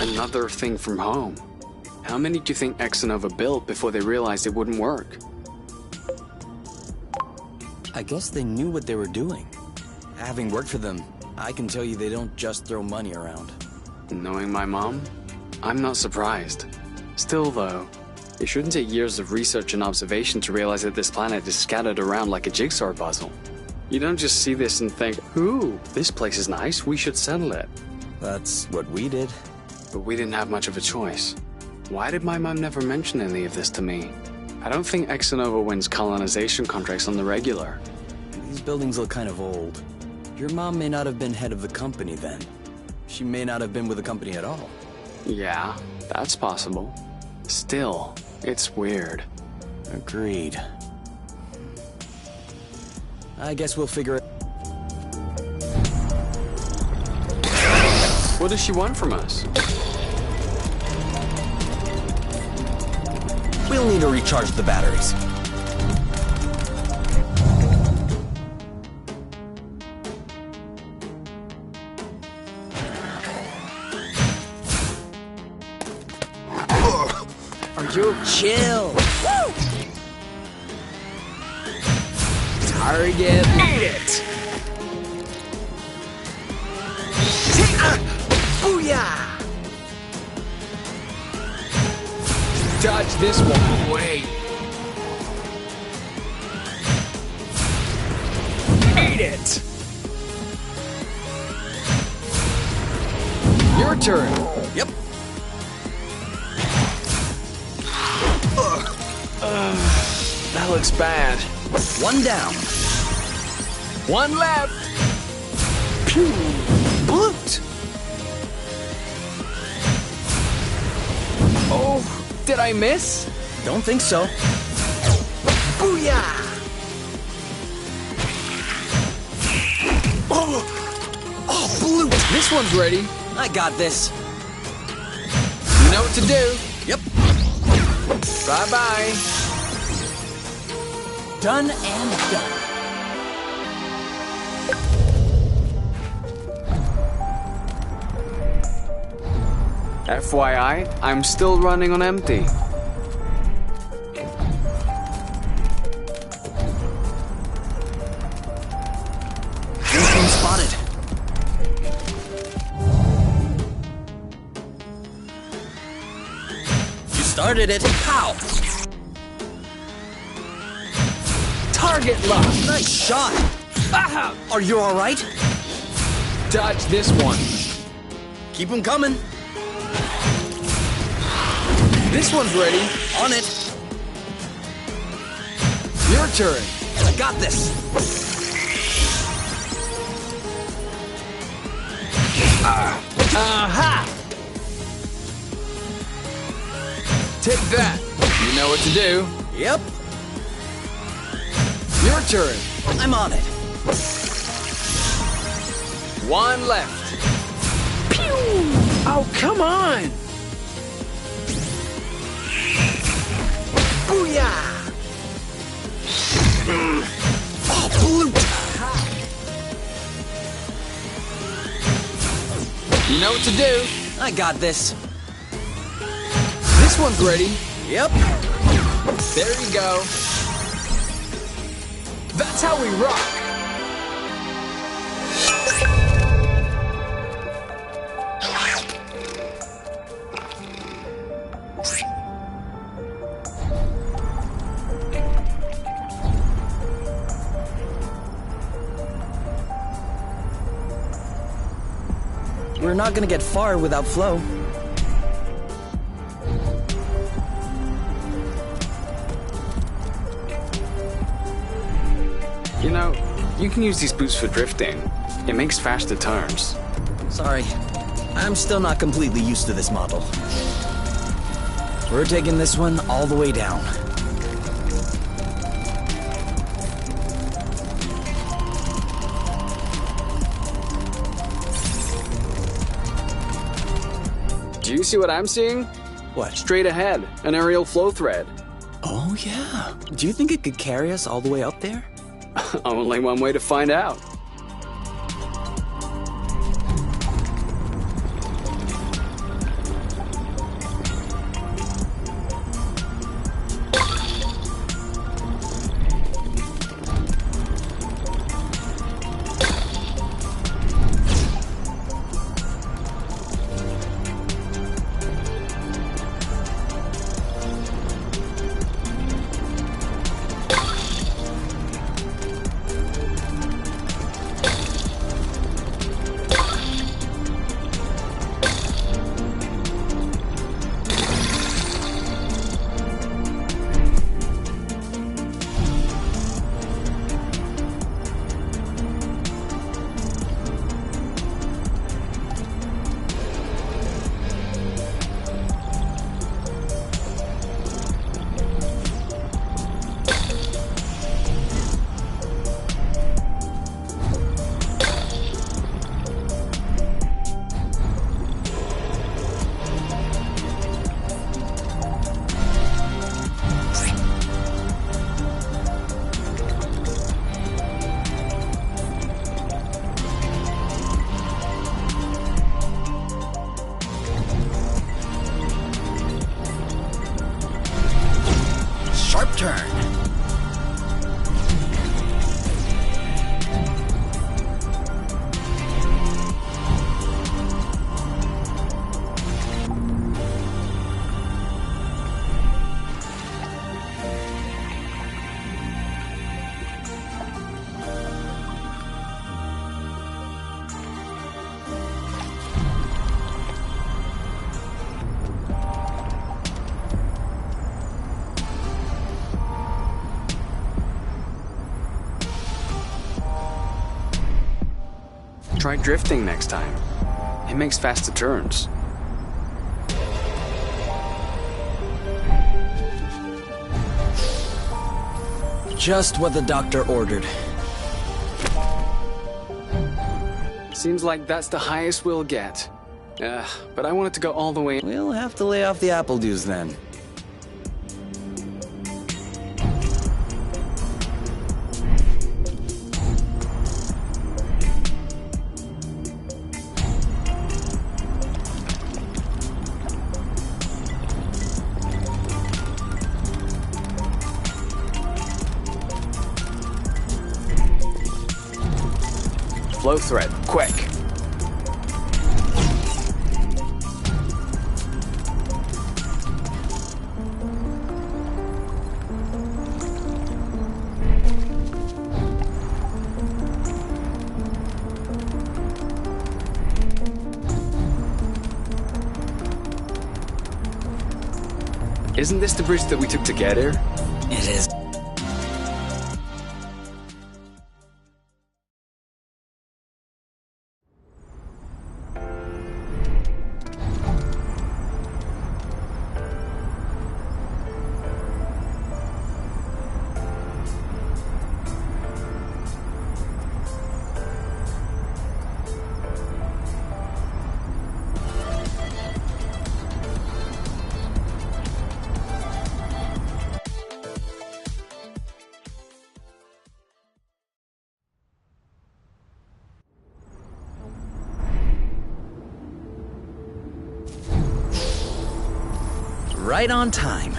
Speaker 1: Another thing from home. How many do you think Exonova built before they realized it wouldn't work?
Speaker 2: I guess they knew what they were doing. Having worked for them, I can tell you they don't just throw money around.
Speaker 1: Knowing my mom, I'm not surprised. Still though, it shouldn't take years of research and observation to realize that this planet is scattered around like a jigsaw puzzle. You don't just see this and think, ooh, this place is nice, we should settle it.
Speaker 2: That's what we did.
Speaker 1: But we didn't have much of a choice. Why did my mom never mention any of this to me? I don't think Exonova wins colonization contracts on the regular.
Speaker 2: These buildings look kind of old. Your mom may not have been head of the company then. She may not have been with the company at all.
Speaker 1: Yeah, that's possible. Still, it's weird.
Speaker 2: Agreed. I guess we'll figure it.
Speaker 1: What does she want from us?
Speaker 2: We'll need to recharge the batteries.
Speaker 1: Are you
Speaker 2: Chill.
Speaker 1: target? Eat it!
Speaker 2: Booyah!
Speaker 1: Dodge this one. Wait. Eat it! Your turn.
Speaker 2: Yep.
Speaker 1: That looks bad.
Speaker 2: One down.
Speaker 1: One left. Pew! Bloot! Oh, did I miss?
Speaker 2: Don't think so.
Speaker 1: Booyah!
Speaker 2: Oh, blue!
Speaker 1: This one's ready.
Speaker 2: I got this.
Speaker 1: You know what to do.
Speaker 2: Yep.
Speaker 1: Bye-bye.
Speaker 2: Done and done.
Speaker 1: FYI, I'm still running on empty.
Speaker 2: Anything spotted? You started it. Pow!
Speaker 1: Target lock.
Speaker 2: Nice shot.
Speaker 1: Ah!
Speaker 2: Are you all right?
Speaker 1: Dodge this one.
Speaker 2: Keep them coming.
Speaker 1: This one's ready.
Speaker 2: On it.
Speaker 1: Your turn.
Speaker 2: I got this.
Speaker 1: Aha! Take that. You know what to do.
Speaker 2: Yep.
Speaker 1: Your turn.
Speaker 2: I'm on it.
Speaker 1: One left. Pew! Oh, come on! Booyah!
Speaker 2: Oh, blue.
Speaker 1: You know what to do.
Speaker 2: I got this.
Speaker 1: This one's ready.
Speaker 2: Yep.
Speaker 1: There you go. That's how we rock.
Speaker 2: We're not gonna get far without flow.
Speaker 1: You know, you can use these boots for drifting. It makes faster turns.
Speaker 2: Sorry, I'm still not completely used to this model. We're taking this one all the way down.
Speaker 1: Do you see what I'm seeing?
Speaker 2: What?
Speaker 1: Straight ahead, an aerial flow thread.
Speaker 2: Oh, yeah. Do you think it could carry us all the way up there?
Speaker 1: Only one way to find out.
Speaker 2: Sharp turn.
Speaker 1: Try drifting next time. It makes faster turns.
Speaker 2: Just what the doctor ordered.
Speaker 1: Seems like that's the highest we'll get. But I want it to go all the way.
Speaker 2: We'll have to lay off the apple juice then.
Speaker 1: Flow thread, quick. Isn't this the bridge that we took to get here?
Speaker 2: It is. right on time.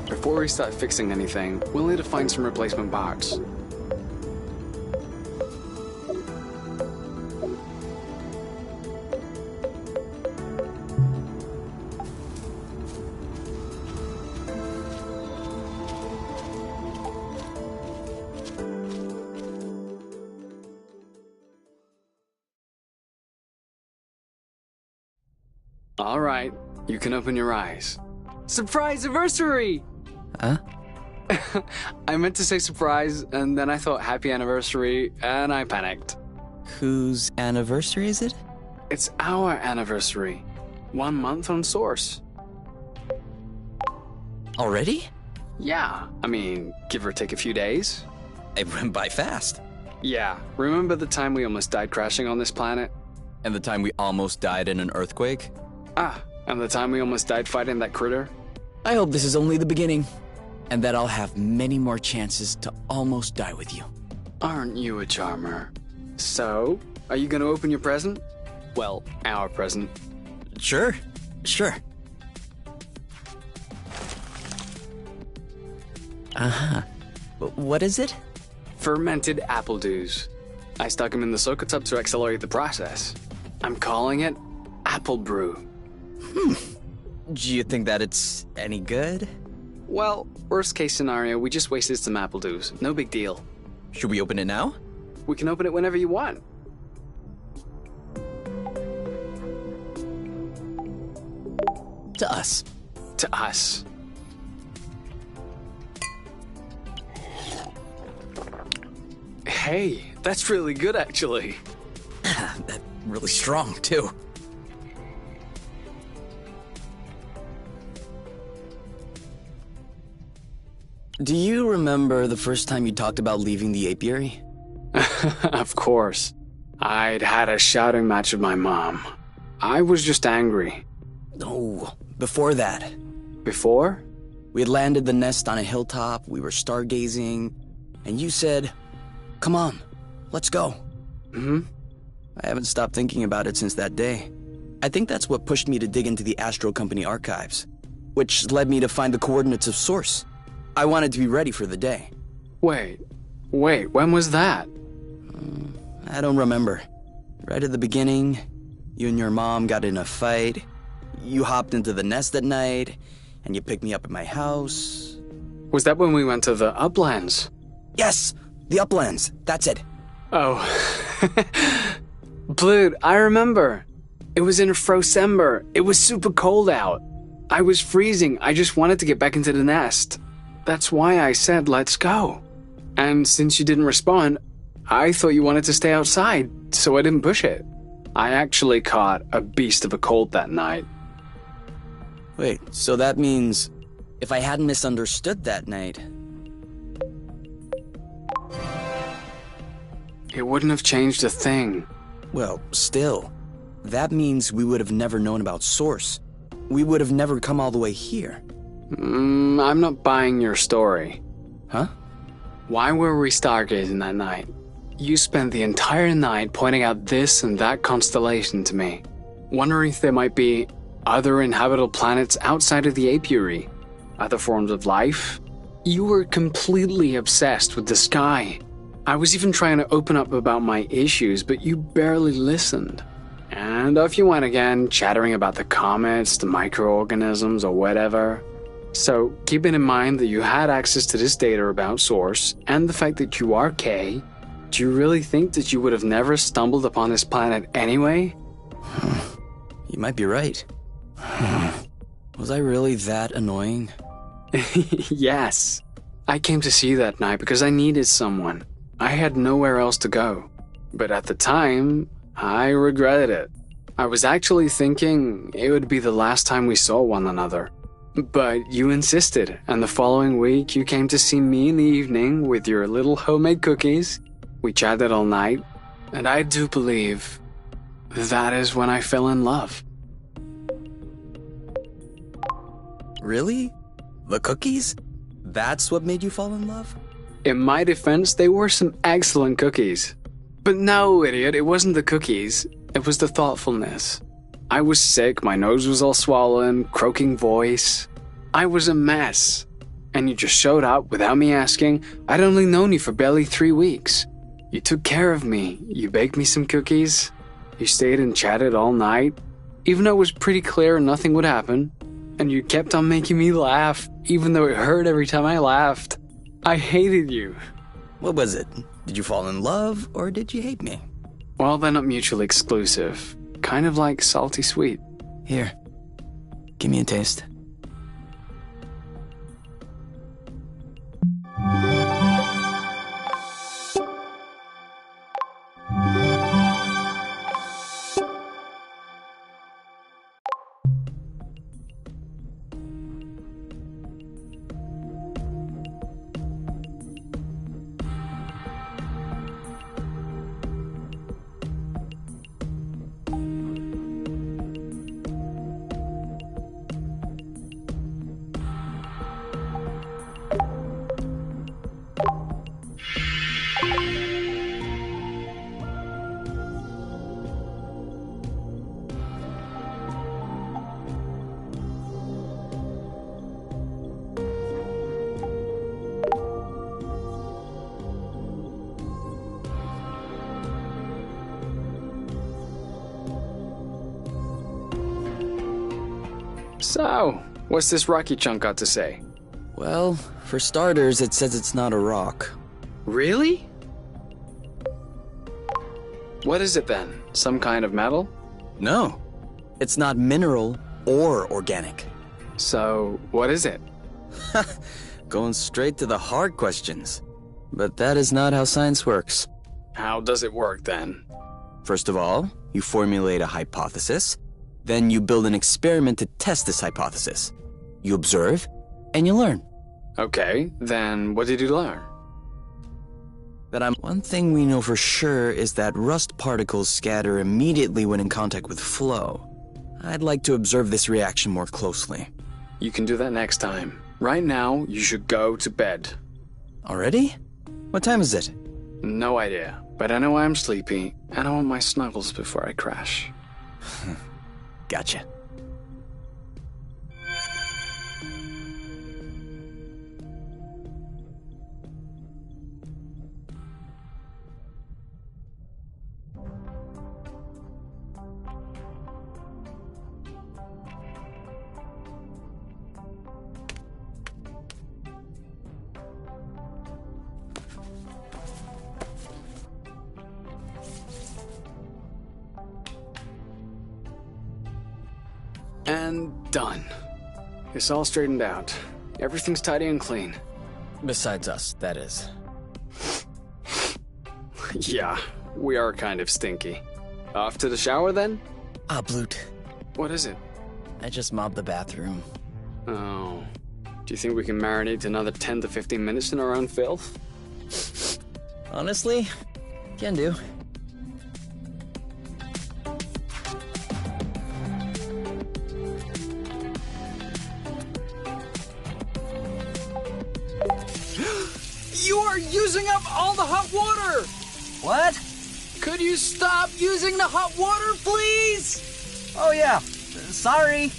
Speaker 1: Before we start fixing anything, we'll need to find some replacement parts. All right, you can open your eyes. Surprise anniversary!
Speaker 2: Huh?
Speaker 1: I meant to say surprise, and then I thought happy anniversary, and I panicked.
Speaker 2: Whose anniversary is it?
Speaker 1: It's our anniversary. 1 month on Source.
Speaker 2: Already?
Speaker 1: Yeah, I mean, give or take a few days.
Speaker 2: It went by fast.
Speaker 1: Yeah, remember the time we almost died crashing on this planet?
Speaker 2: And the time we almost died in an earthquake?
Speaker 1: Ah, and the time we almost died fighting that critter?
Speaker 2: I hope this is only the beginning, and that I'll have many more chances to almost die with you.
Speaker 1: Aren't you a charmer? So, are you gonna open your present? Well, our present.
Speaker 2: Sure. Uh-huh. What is it?
Speaker 1: Fermented apple dews. I stuck them in the soda tub to accelerate the process. I'm calling it apple brew.
Speaker 2: Do you think that it's any good?
Speaker 1: Well, worst case scenario, we just wasted some apple dews. No big deal.
Speaker 2: Should we open it now?
Speaker 1: We can open it whenever you want.
Speaker 2: To us.
Speaker 1: To us. Hey, that's really good actually.
Speaker 2: That's really strong, too. Do you remember the first time you talked about leaving the apiary?
Speaker 1: Of course. I'd had a shouting match with my mom. I was just angry.
Speaker 2: No, before that.
Speaker 1: Before?
Speaker 2: We had landed the nest on a hilltop, we were stargazing, and you said, "Come on, let's go." I haven't stopped thinking about it since that day. I think that's what pushed me to dig into the Astro Company archives, which led me to find the coordinates of Source. I wanted to be ready for the day.
Speaker 1: Wait, when was that?
Speaker 2: I don't remember. Right at the beginning, you and your mom got in a fight. You hopped into the nest at night, and you picked me up at my house.
Speaker 1: Was that when we went to the Uplands?
Speaker 2: Yes, the Uplands, that's it.
Speaker 1: Oh. Dude, I remember. It was in Frocember. It was super cold out. I was freezing. I just wanted to get back into the nest. That's why I said, let's go. And since you didn't respond, I thought you wanted to stay outside, so I didn't push it. I actually caught a beast of a cold that night.
Speaker 2: Wait, so that means if I hadn't misunderstood that night...
Speaker 1: It wouldn't have changed a thing.
Speaker 2: Well, still, that means we would have never known about Source. We would have never come all the way here.
Speaker 1: I'm not buying your story.
Speaker 2: Huh?
Speaker 1: Why were we stargazing that night? You spent the entire night pointing out this and that constellation to me, wondering if there might be other inhabitable planets outside of the apiary, other forms of life. You were completely obsessed with the sky. I was even trying to open up about my issues, but you barely listened. And off you went again, chattering about the comets, the microorganisms, or whatever. So, keeping in mind that you had access to this data about Source, and the fact that you are K, do you really think that you would have never stumbled upon this planet anyway?
Speaker 2: You might be right. Was I really that annoying?
Speaker 1: Yes. I came to see you that night because I needed someone. I had nowhere else to go. But at the time, I regretted it. I was actually thinking it would be the last time we saw one another. But you insisted, and the following week you came to see me in the evening with your little homemade cookies. We chatted all night, and I do believe that is when I fell in love.
Speaker 2: Really? The cookies? That's what made you fall in love?
Speaker 1: In my defense, they were some excellent cookies. But no, idiot, it wasn't the cookies. It was the thoughtfulness. I was sick, my nose was all swollen, croaking voice. I was a mess. And you just showed up without me asking. I'd only known you for barely 3 weeks. You took care of me. You baked me some cookies. You stayed and chatted all night, even though it was pretty clear nothing would happen. And you kept on making me laugh, even though it hurt every time I laughed. I hated you.
Speaker 2: What was it? Did you fall in love, or did you hate me?
Speaker 1: Well, they're not mutually exclusive. Kind of like salty sweet.
Speaker 2: Here, give me a taste.
Speaker 1: So, what's this rocky chunk got to say?
Speaker 2: Well, for starters, it says it's not a rock.
Speaker 1: Really? What is it then? Some kind of metal?
Speaker 2: No, it's not mineral or organic.
Speaker 1: So, what is it?
Speaker 2: Going straight to the hard questions. But that is not how science works.
Speaker 1: How does it work then?
Speaker 2: First of all, you formulate a hypothesis. Then you build an experiment to test this hypothesis. You observe, and you learn.
Speaker 1: Okay, then what did you learn?
Speaker 2: One thing we know for sure is that rust particles scatter immediately when in contact with flow. I'd like to observe this reaction more closely.
Speaker 1: You can do that next time. Right now, you should go to bed.
Speaker 2: Already? What time is it?
Speaker 1: No idea, but I know I'm sleepy, and I want my snuggles before I crash.
Speaker 2: Gotcha.
Speaker 1: And done. It's all straightened out. Everything's tidy and clean.
Speaker 2: Besides us, that is.
Speaker 1: Yeah, we are kind of stinky. Off to the shower then?
Speaker 2: Ah, Blut.
Speaker 1: What is it?
Speaker 2: I just mopped the bathroom.
Speaker 1: Oh. Do you think we can marinate another 10 to 15 minutes in our own filth?
Speaker 2: Honestly, can do.
Speaker 4: You are using up all the hot water!
Speaker 3: What?
Speaker 4: Could you stop using the hot water, please?
Speaker 3: Oh, yeah. Sorry.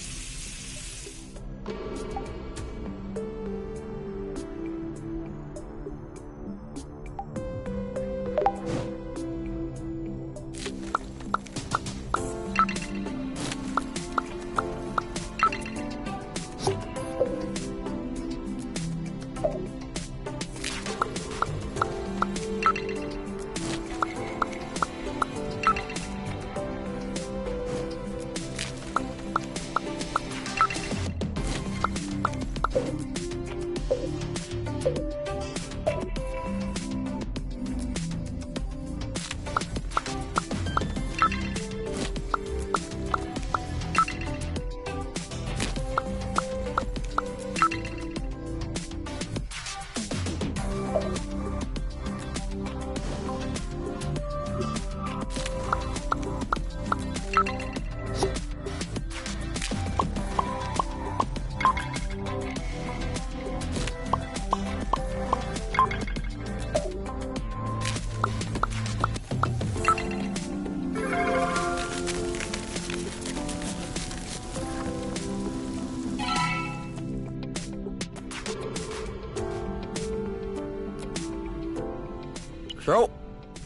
Speaker 2: So,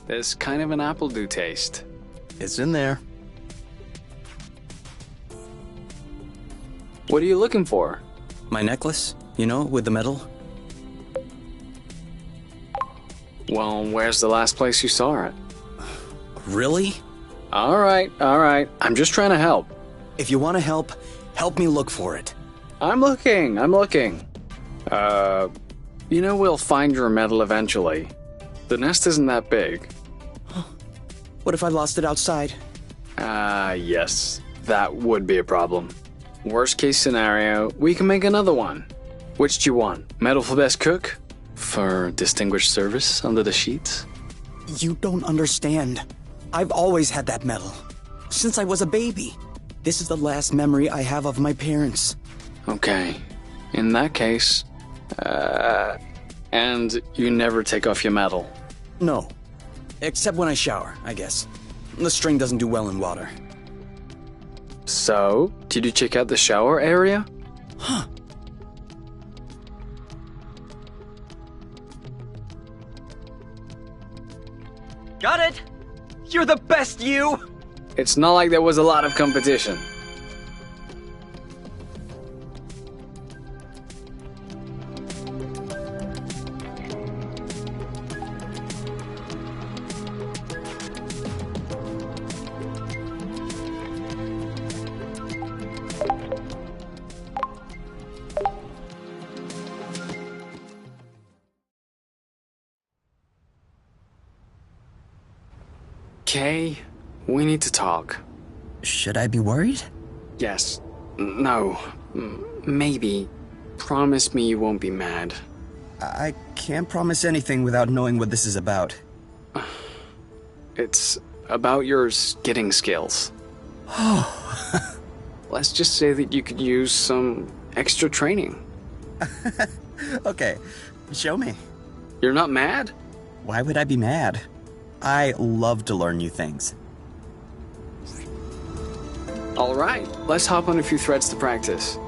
Speaker 1: There's kind of an apple dew taste.
Speaker 2: it's in there.
Speaker 1: What are you looking for?
Speaker 2: My necklace, you know, with the medal.
Speaker 1: Well, where's the last place you saw it?
Speaker 2: Really?
Speaker 1: All right. I'm just trying to help.
Speaker 2: If you want to help, help me look for it.
Speaker 1: I'm looking. We'll find your medal eventually. The nest isn't that big.
Speaker 2: What if I lost it outside?
Speaker 1: Yes. That would be a problem. Worst case scenario, we can make another one. Which do you want? Medal for best cook? For distinguished service under the sheets?
Speaker 2: You don't understand. I've always had that medal. Since I was a baby. This is the last memory I have of my parents.
Speaker 1: Okay. In that case, and you never take off your medal?
Speaker 2: No. Except when I shower, I guess. The string doesn't do well in water.
Speaker 1: So, did you check out the shower area?
Speaker 2: Huh. Got it! You're the best, you!
Speaker 1: It's not like there was a lot of competition. Kay, we need to talk.
Speaker 3: Should I be worried?
Speaker 1: Yes. No. Maybe. Promise me you won't be mad.
Speaker 3: I can't promise anything without knowing what this is about.
Speaker 1: It's about your skidding skills. Let's just say that you could use some extra training.
Speaker 3: Okay, show me.
Speaker 1: You're not mad?
Speaker 3: Why would I be mad? I love to learn new things.
Speaker 1: All right, let's hop on a few threads to practice.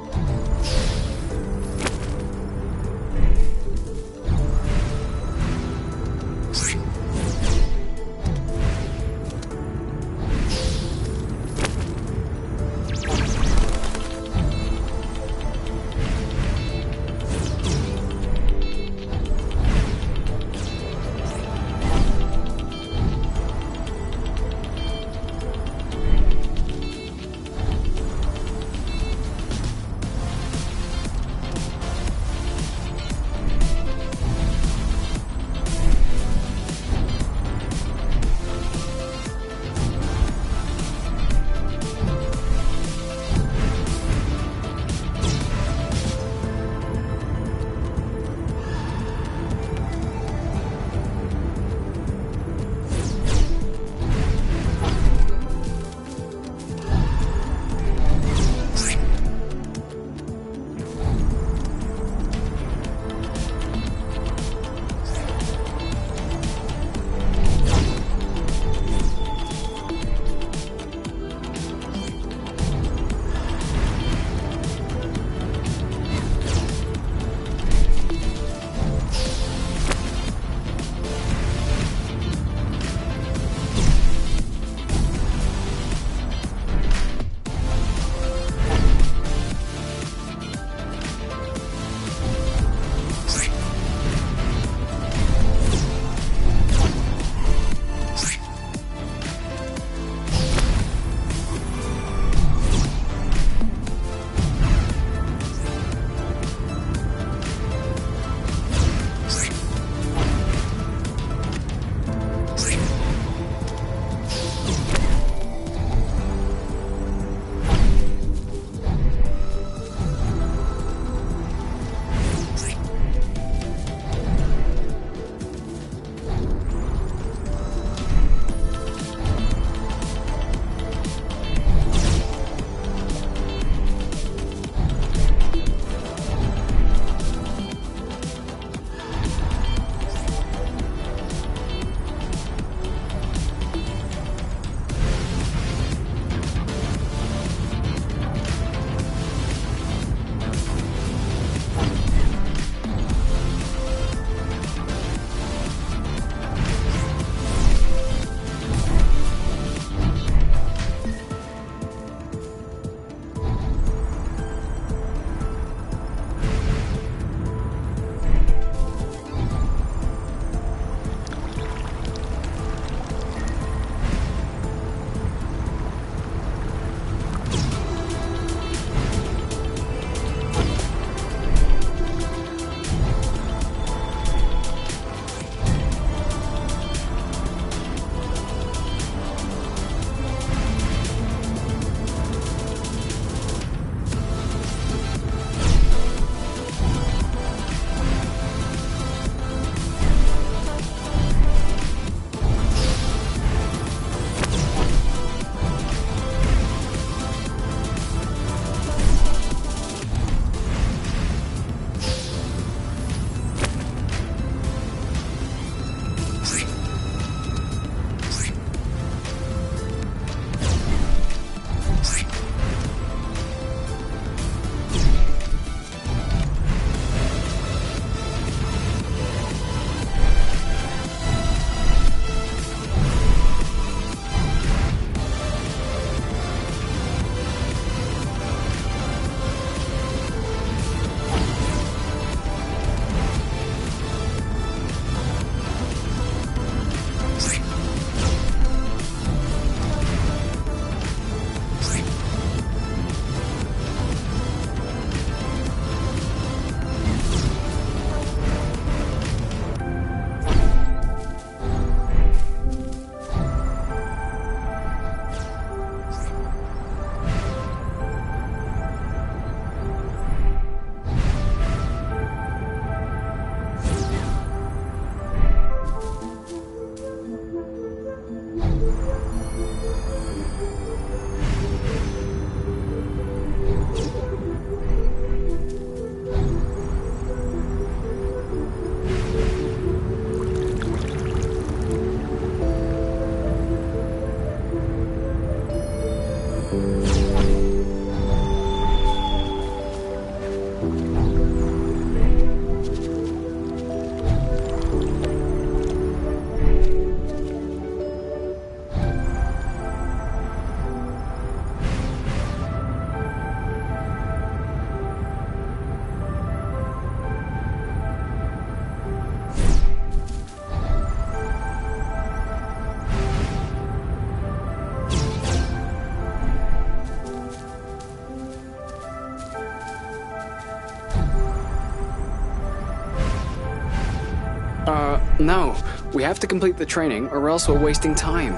Speaker 1: No, we have to complete the training or else we're wasting time.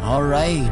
Speaker 3: All right.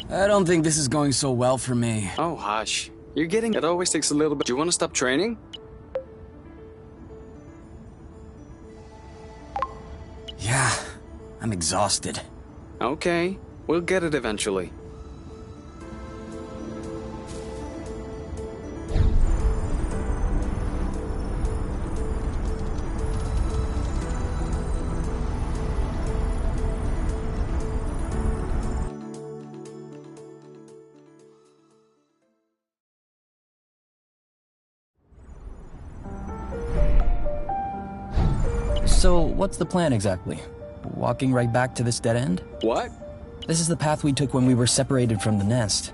Speaker 3: I don't think this is going so well for me.
Speaker 1: Oh, hush. You're getting... It always takes a little bit. Do you want to stop training?
Speaker 3: Yeah, I'm exhausted.
Speaker 1: Okay, we'll get it eventually.
Speaker 3: So, what's the plan exactly? Walking right back to this dead end?
Speaker 1: What?
Speaker 3: This is the path we took when we were separated from the nest.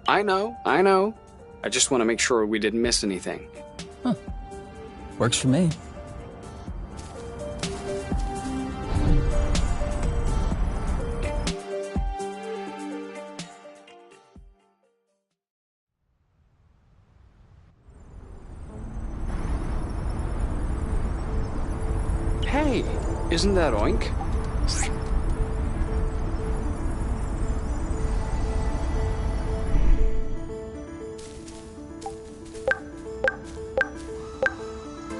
Speaker 1: I know. I just want to make sure we didn't miss anything.
Speaker 3: Huh. Works for me.
Speaker 1: Hey, isn't that Oink?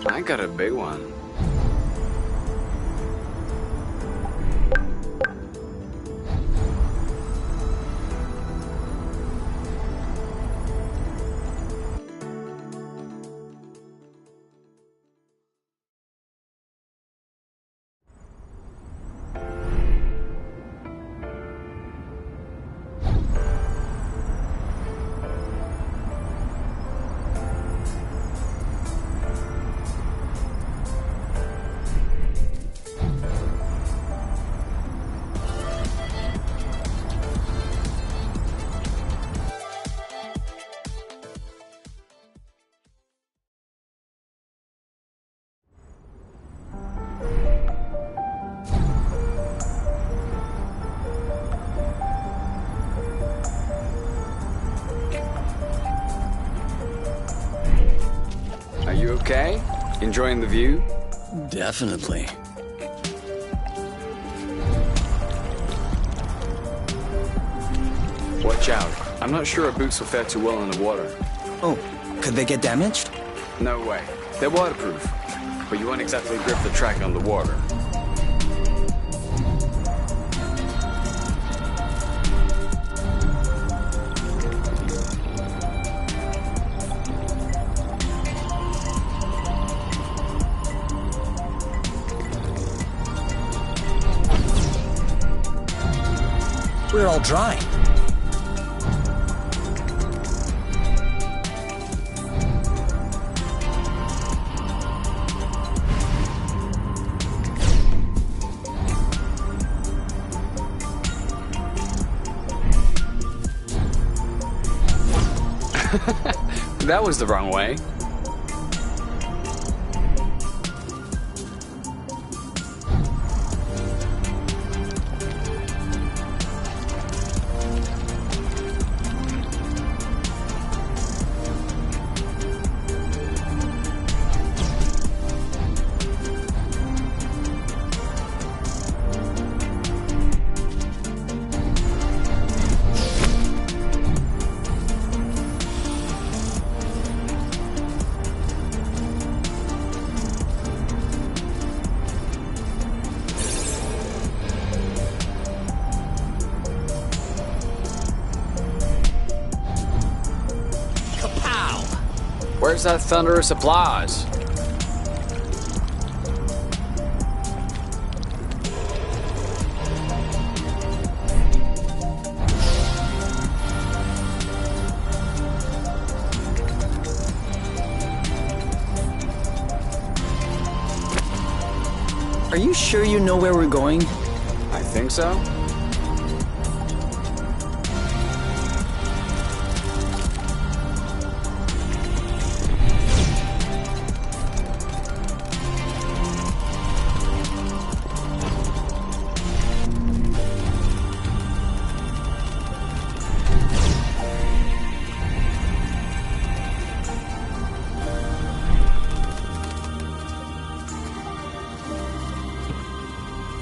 Speaker 1: I got a big one. Enjoying the view?
Speaker 2: Definitely.
Speaker 1: Watch out. I'm not sure our boots will fare too well in the water.
Speaker 2: Oh, could they get damaged?
Speaker 1: No way. They're waterproof. But you won't exactly grip the track on the water.
Speaker 3: We're all dry.
Speaker 1: That was the wrong way. Where's that thunderous applause?
Speaker 2: Are you sure you know where we're going?
Speaker 1: I think so.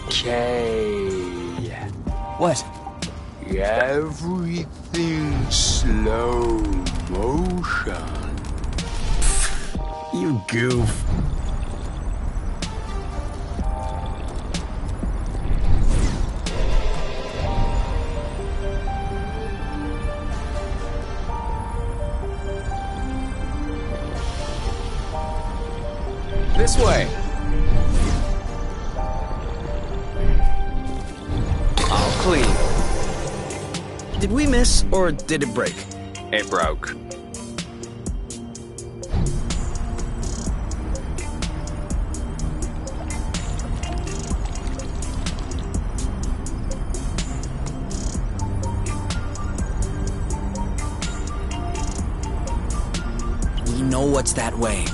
Speaker 1: Okay.
Speaker 3: What?
Speaker 1: Everything slow motion.
Speaker 3: You goof.
Speaker 1: This way. All clean.
Speaker 2: Did we miss, or did it break?
Speaker 1: It broke.
Speaker 2: We know what's that way.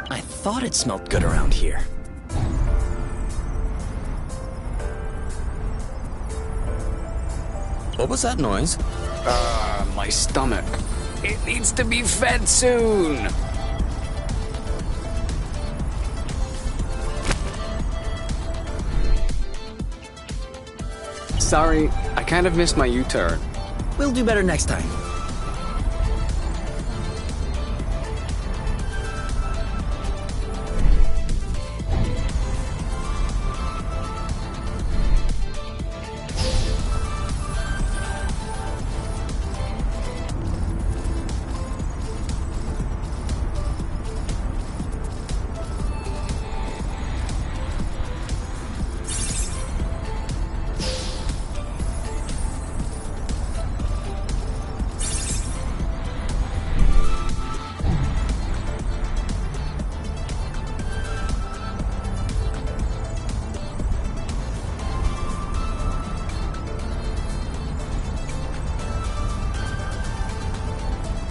Speaker 2: I thought it smelled good around here. What was that noise?
Speaker 1: My stomach. It needs to be fed soon. Sorry, I kind of missed my U-turn.
Speaker 2: We'll do better next time.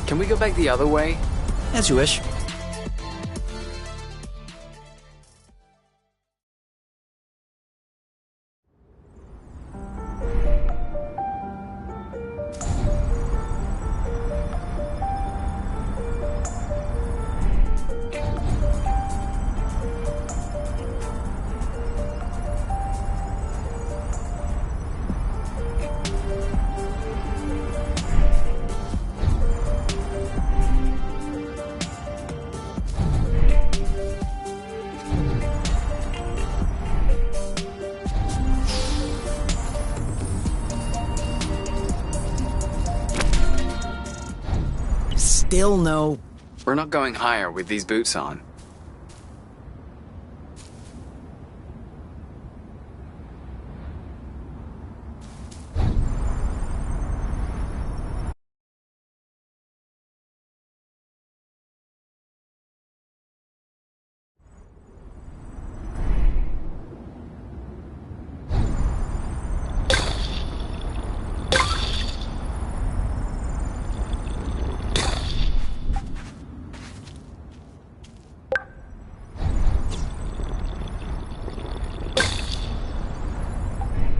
Speaker 1: Can we go back the other way?
Speaker 2: As you wish. still no...
Speaker 1: We're not going higher with these boots on.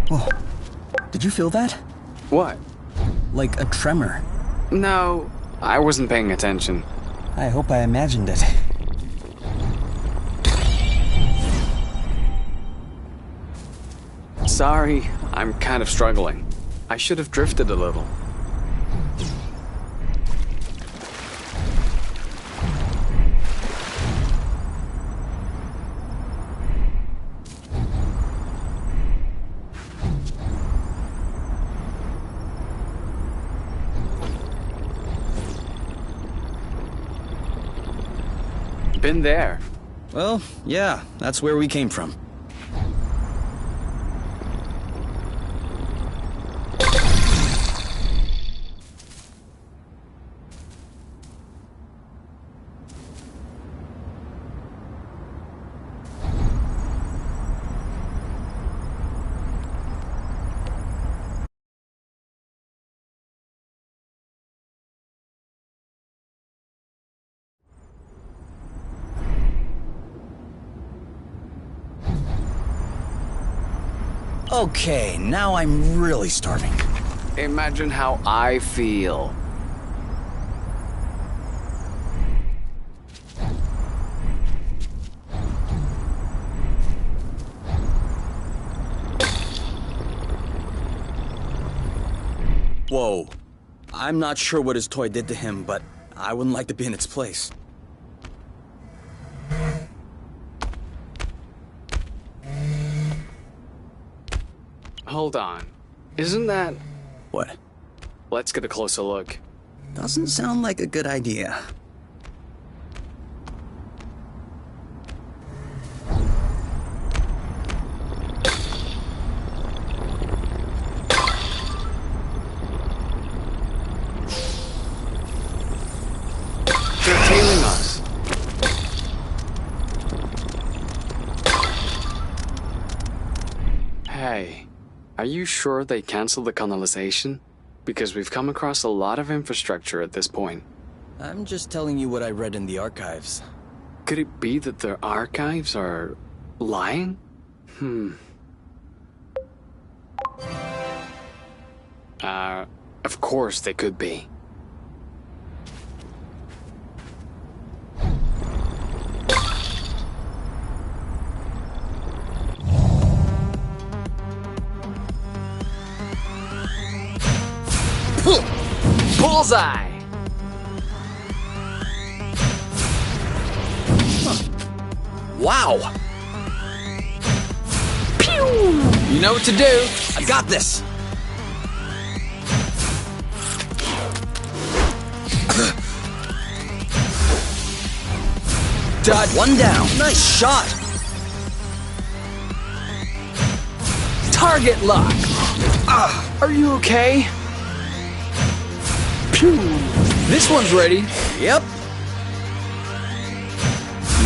Speaker 3: Whoa. Did you feel that?
Speaker 1: What?
Speaker 3: Like a tremor.
Speaker 1: No, I wasn't paying attention.
Speaker 3: I hope I imagined it.
Speaker 1: Sorry, I'm kind of struggling. I should have drifted a little. Been there.
Speaker 2: Well, yeah, that's where we came from. Okay, now I'm really starving.
Speaker 1: Imagine how I feel.
Speaker 2: Whoa. I'm not sure what his toy did to him, but I wouldn't like to be in its place.
Speaker 1: Hold on. Isn't that...
Speaker 2: What?
Speaker 1: Let's get a closer look.
Speaker 2: Doesn't sound like a good idea.
Speaker 1: They're tailing us. Hey, are you sure they canceled the canalization? Because we've come across a lot of infrastructure at this point.
Speaker 2: I'm just telling you what I read in the archives.
Speaker 1: Could it be that their archives are lying? Of course they could be.
Speaker 4: Bullseye!
Speaker 2: Wow!
Speaker 4: Pew! You know what to do.
Speaker 2: I got this!
Speaker 4: Dodge.
Speaker 2: One down. Nice shot!
Speaker 4: Target lock. Are you okay? Pew! This one's ready.
Speaker 2: Yep,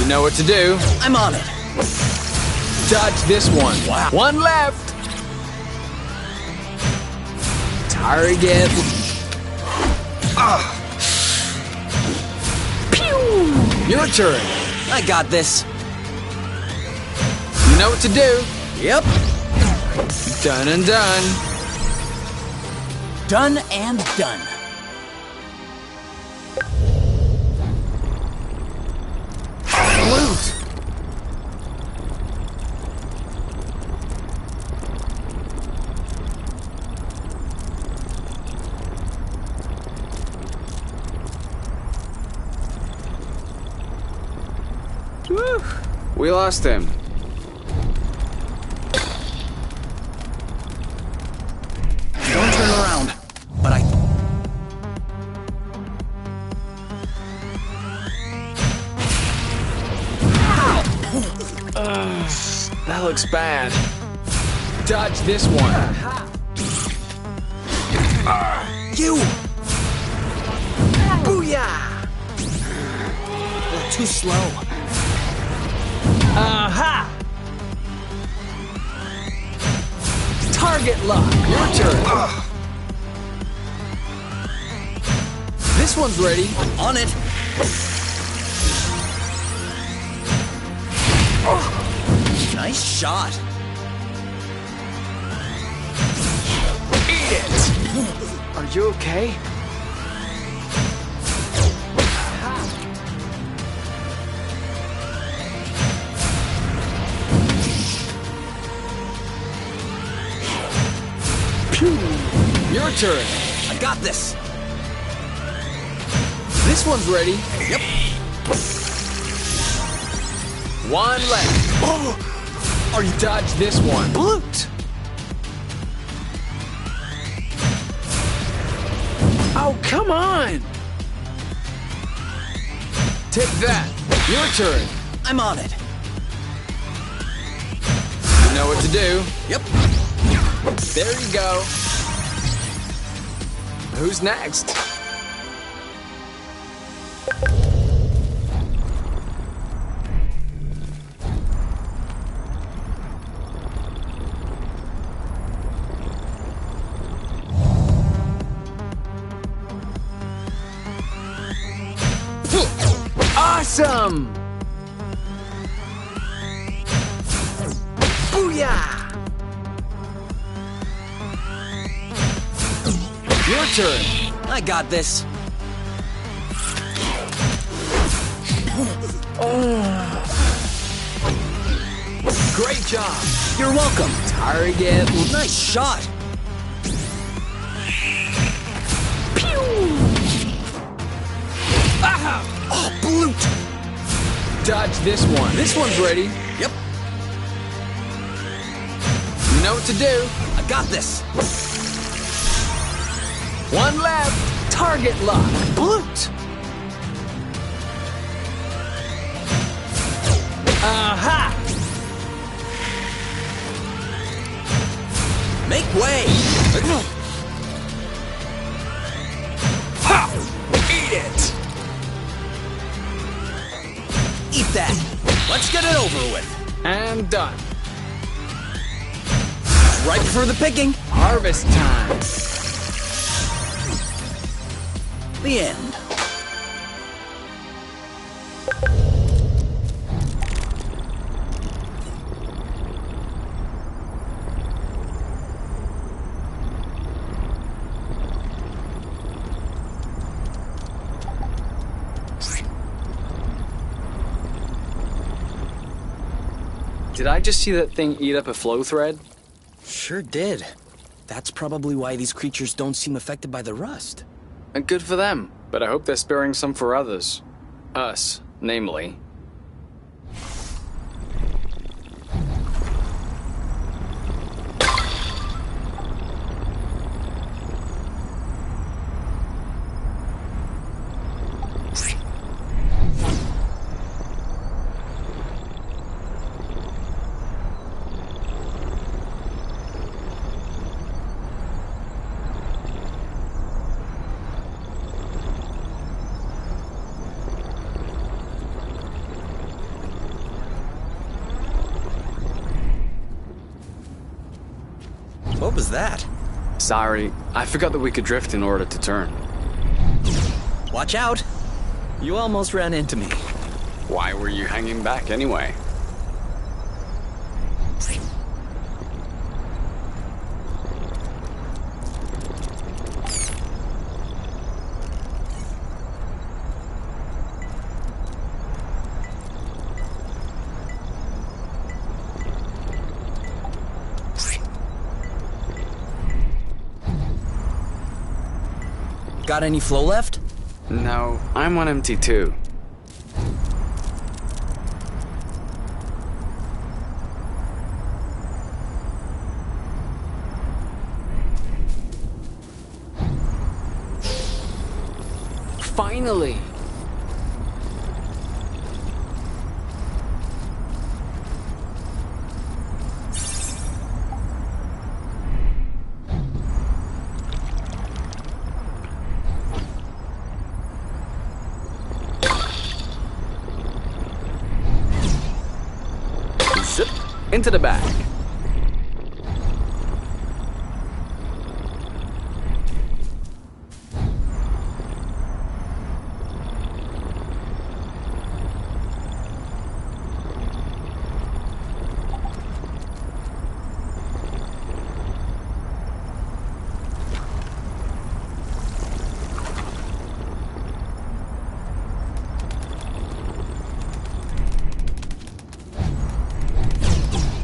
Speaker 4: You know what to do.
Speaker 2: I'm on it.
Speaker 4: Dodge this one.
Speaker 2: Wow.
Speaker 4: One left. Target. Pew! Your turn.
Speaker 2: I got this.
Speaker 4: You know what to do.
Speaker 2: Yep.
Speaker 4: Done and done.
Speaker 3: Done and done.
Speaker 4: Loot.
Speaker 1: Whew. We lost him.
Speaker 2: Don't turn around. But
Speaker 1: That looks bad. Dodge this one.
Speaker 2: You! Booyah! Too slow.
Speaker 4: Aha! Target lock.
Speaker 1: Your turn.
Speaker 4: This one's ready.
Speaker 2: On it. Nice shot.
Speaker 1: Eat it. Are you okay?
Speaker 4: Your turn.
Speaker 2: I got this.
Speaker 4: This one's ready.
Speaker 2: Yep.
Speaker 1: One left.
Speaker 4: Or you dodge this one.
Speaker 1: Bloot. Oh, come on.
Speaker 4: Take that. Your turn.
Speaker 2: I'm on it.
Speaker 1: You know what to do.
Speaker 2: Yep.
Speaker 1: There you go. Who's next?
Speaker 4: Awesome!
Speaker 2: Booyah!
Speaker 4: Your turn.
Speaker 2: I got this.
Speaker 4: Great job.
Speaker 2: You're welcome.
Speaker 4: Target.
Speaker 2: Nice shot. Oh, bloot.
Speaker 4: Dodge this one. This one's ready.
Speaker 2: Yep.
Speaker 4: You know what to do.
Speaker 2: I got this.
Speaker 4: One left. Target lock. Bloot. Aha!
Speaker 2: Make way.
Speaker 1: Ha! Eat it.
Speaker 2: Eat that. Let's get it over with.
Speaker 1: And done.
Speaker 2: Ripe for the picking.
Speaker 4: Harvest time.
Speaker 2: The end.
Speaker 1: Did I just see that thing eat up a flow thread?
Speaker 2: Sure did. That's probably why these creatures don't seem affected by the rust.
Speaker 1: And good for them. But I hope they're sparing some for others. Us, namely.
Speaker 2: What was that?
Speaker 1: Sorry, I forgot that we could drift in order to turn.
Speaker 2: Watch out. You almost ran into me.
Speaker 1: Why were you hanging back anyway?
Speaker 2: Got any flow left?
Speaker 1: No, I'm on empty too.
Speaker 4: Finally.
Speaker 1: Into the bag.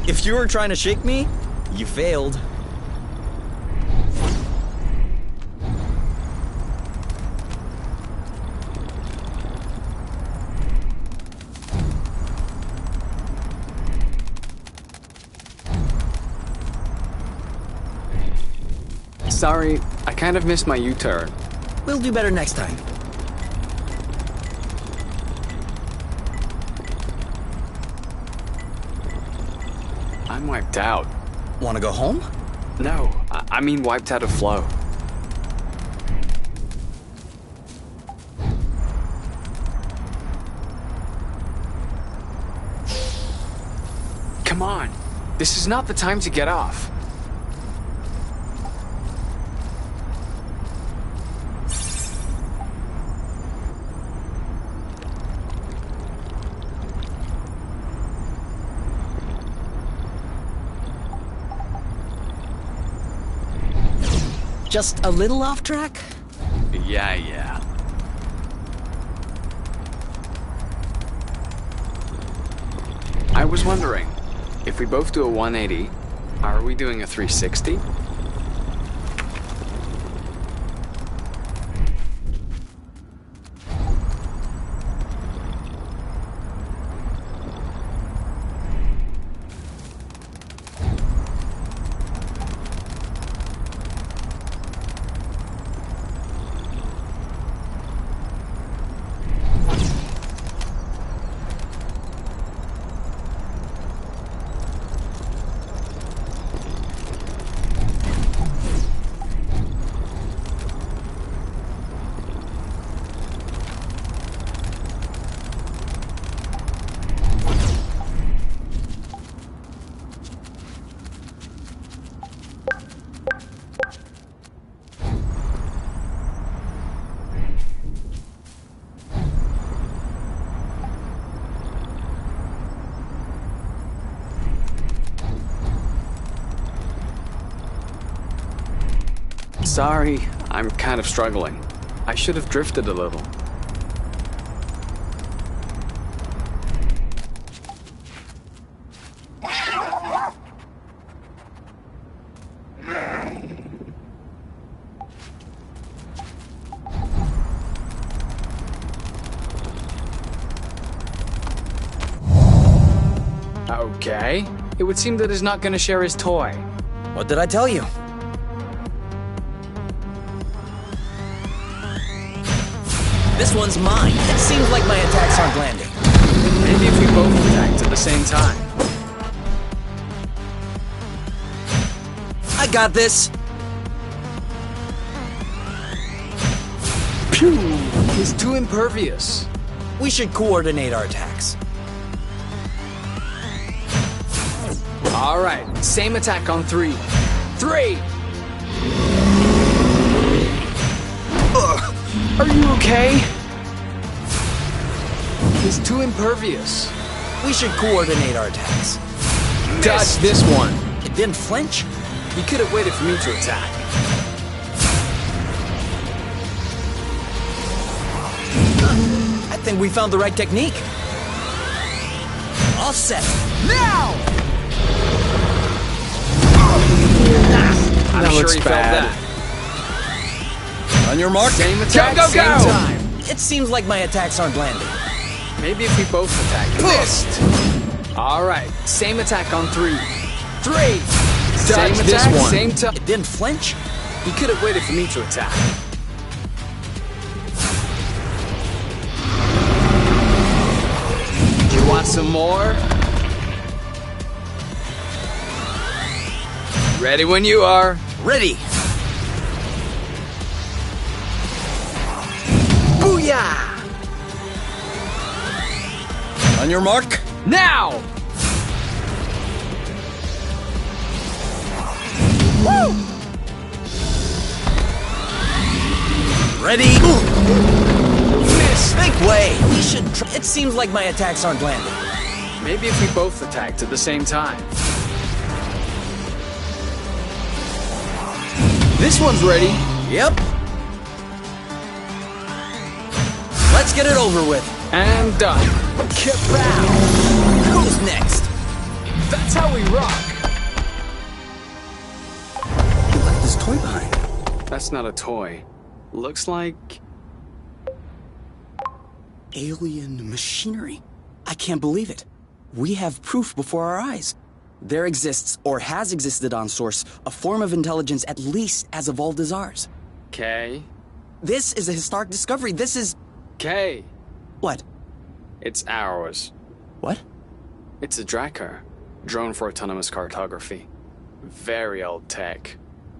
Speaker 2: If you were trying to shake me, you failed.
Speaker 1: Sorry, I kind of missed my U-turn.
Speaker 3: We'll do better next time.
Speaker 1: I'm wiped out.
Speaker 3: Want to go home?
Speaker 1: No, I mean wiped out of flow. Come on, this is not the time to get off.
Speaker 3: Just a little off track?
Speaker 1: Yeah. I was wondering, if we both do a 180, are we doing a 360? Sorry, I'm kind of struggling. I should have drifted a little. Okay. It would seem that he's not gonna share his toy.
Speaker 3: What did I tell you? This one's mine. It seems like my attacks aren't landing.
Speaker 1: Maybe if we both attacked at the same time.
Speaker 3: I got this.
Speaker 1: Pew! He's too impervious.
Speaker 3: We should coordinate our attacks.
Speaker 1: All right, same attack on 3. 3! Are you okay? He's too impervious.
Speaker 3: We should coordinate our attacks.
Speaker 1: Dodge this one.
Speaker 3: It didn't flinch.
Speaker 1: You could have waited for me to attack.
Speaker 3: I think we found the right technique. All set.
Speaker 4: Now!
Speaker 1: I'm sure he felt that.
Speaker 3: On your mark.
Speaker 1: Same attack,
Speaker 4: Go, go,
Speaker 1: same
Speaker 4: go!
Speaker 1: time.
Speaker 3: It seems like my attacks aren't landing.
Speaker 1: Maybe if we both attack. Missed! All right, same attack on 3. 3! Same
Speaker 3: Dodge
Speaker 1: attack,
Speaker 3: this one.
Speaker 1: same time.
Speaker 3: It didn't flinch.
Speaker 1: He could have waited for me to attack. You want some more? Ready when you are.
Speaker 3: Ready.
Speaker 1: Booyah!
Speaker 3: On your mark.
Speaker 1: Now!
Speaker 2: Woo! Ready? Miss! Make way! We should It seems like my attacks aren't landing.
Speaker 1: Maybe if we both attacked at the same time.
Speaker 2: This one's ready. Yep. Let's get it over with.
Speaker 1: And done.
Speaker 2: Kapow! Who's next?
Speaker 1: That's how we rock.
Speaker 2: You left this toy behind.
Speaker 1: That's not a toy. Looks like...
Speaker 2: Alien machinery. I can't believe it. We have proof before our eyes. There exists, or has existed on Source, a form of intelligence at least as evolved as ours.
Speaker 1: Kay?
Speaker 2: This is a historic discovery. This is...
Speaker 1: Kay!
Speaker 2: What?
Speaker 1: It's ours.
Speaker 2: What?
Speaker 1: It's a Drakkar. Drone for autonomous cartography. Very old tech.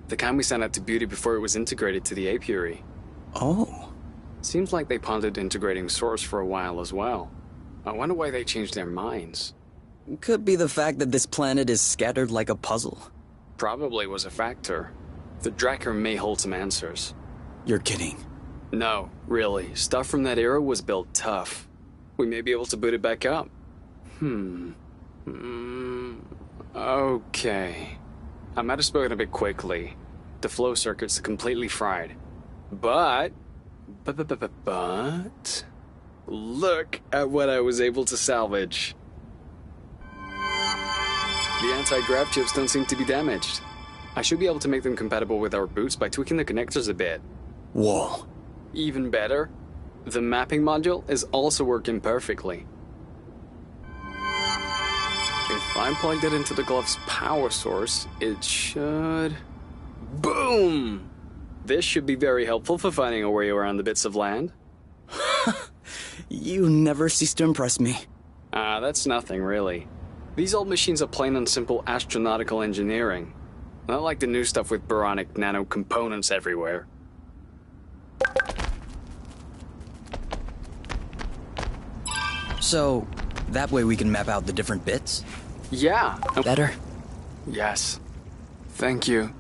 Speaker 1: The kind we sent out to Beauty before it was integrated to the apiary.
Speaker 2: Oh.
Speaker 1: Seems like they pondered integrating Source for a while as well. I wonder why they changed their minds.
Speaker 2: Could be the fact that this planet is scattered like a puzzle.
Speaker 1: Probably was a factor. The Drakkar may hold some answers.
Speaker 2: You're kidding.
Speaker 1: No, really. Stuff from that era was built tough. We may be able to boot it back up. Okay. I might have spoken a bit quickly. The flow circuits are completely fried. But... Look at what I was able to salvage. The anti-grav chips don't seem to be damaged. I should be able to make them compatible with our boots by tweaking the connectors a bit.
Speaker 2: Whoa.
Speaker 1: Even better, the mapping module is also working perfectly. If I plugged it into the glove's power source, it should... Boom! This should be very helpful for finding a way around the bits of land.
Speaker 2: You never cease to impress me.
Speaker 1: That's nothing, really. These old machines are plain and simple astronautical engineering. Not like the new stuff with boronic nano components everywhere.
Speaker 2: So, that way we can map out the different bits?
Speaker 1: Yeah.
Speaker 2: Better?
Speaker 1: Yes. Thank you.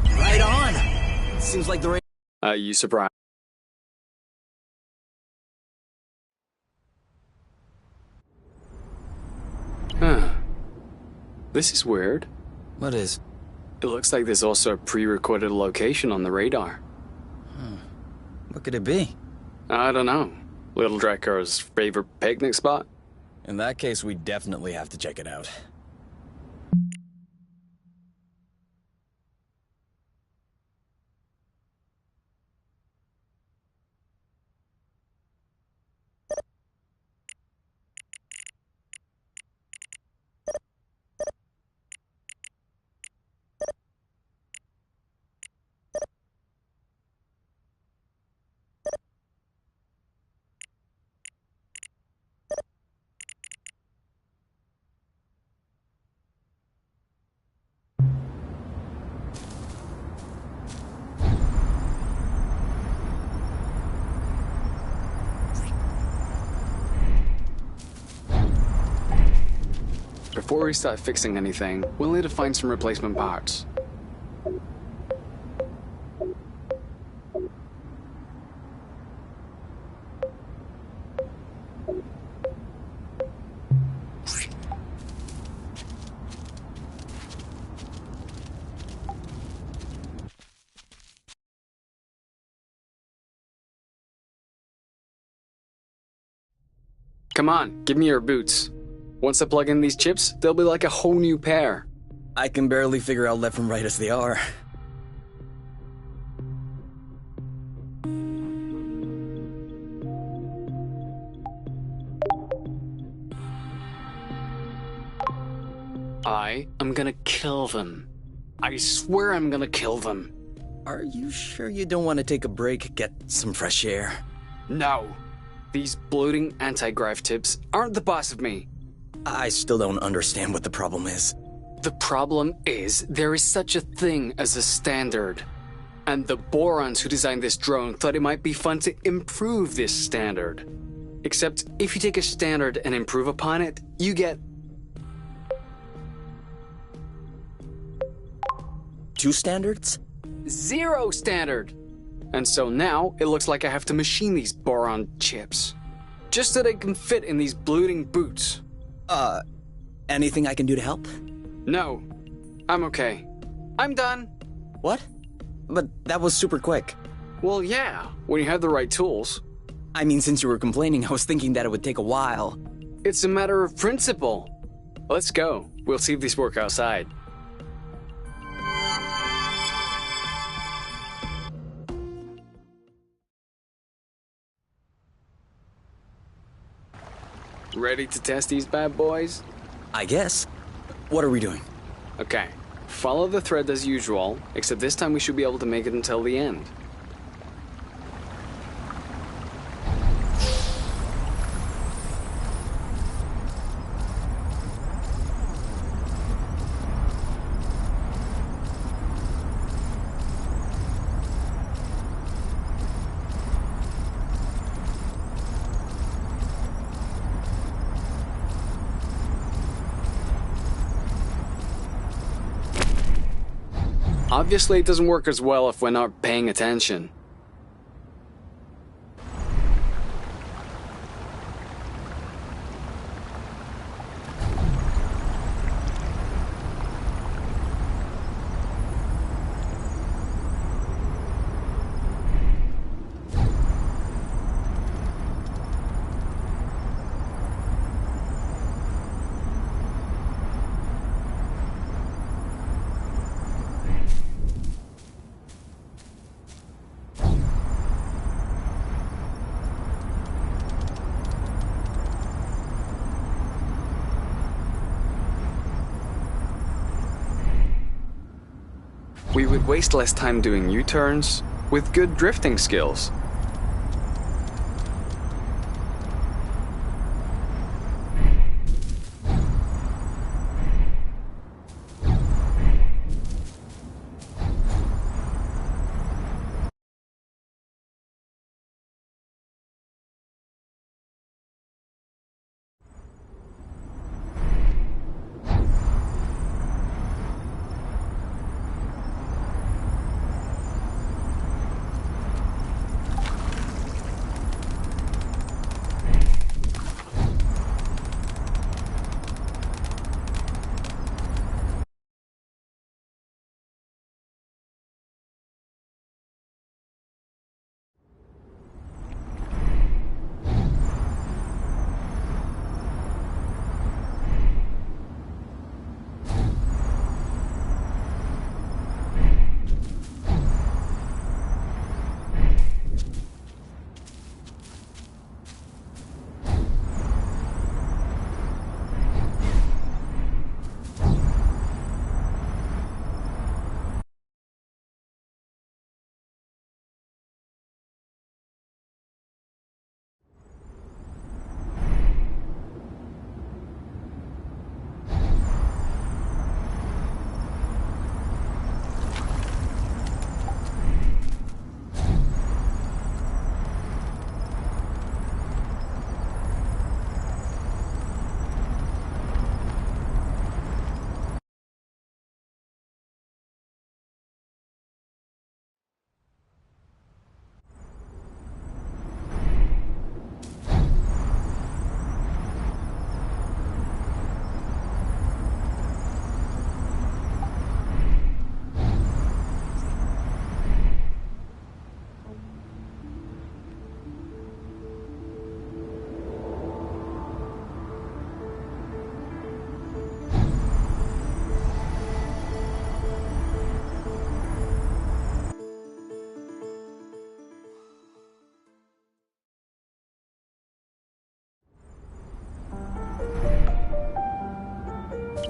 Speaker 2: Right on! Seems like the
Speaker 1: You surprised? Huh. This is weird.
Speaker 2: What is?
Speaker 1: It looks like there's also a pre-recorded location on the radar.
Speaker 2: What could it be?
Speaker 1: I don't know. Little Drakkar's favorite picnic spot?
Speaker 2: In that case, we definitely have to check it out.
Speaker 1: Before we start fixing anything, we'll need to find some replacement parts. Come on, give me your boots. Once I plug in these chips, they'll be like a whole new pair.
Speaker 2: I can barely figure out left from right as they are.
Speaker 1: I am gonna kill them. I swear I'm gonna kill them.
Speaker 2: Are you sure you don't want to take a break, get some fresh air?
Speaker 1: No. These bloating anti-grav tips aren't the boss of me.
Speaker 2: I still don't understand what the problem is.
Speaker 1: The problem is there is such a thing as a standard. And the Borons who designed this drone thought it might be fun to improve this standard. Except if you take a standard and improve upon it, you get
Speaker 3: 2 standards?
Speaker 1: 0 standard. And so now it looks like I have to machine these boron chips. Just so they can fit in these bloating boots.
Speaker 3: Anything I can do to help?
Speaker 1: No, I'm okay. I'm done.
Speaker 3: What? But that was super quick.
Speaker 1: Well, yeah, when you have the right tools.
Speaker 3: I mean, since you were complaining, I was thinking that it would take a while.
Speaker 1: It's a matter of principle. Let's go. We'll see if these work outside. Ready to test these bad boys?
Speaker 3: I guess. What are we doing?
Speaker 1: Okay. Follow the thread as usual, except this time we should be able to make it until the end. Obviously, it doesn't work as well if we're not paying attention. We would waste less time doing U-turns with good drifting skills.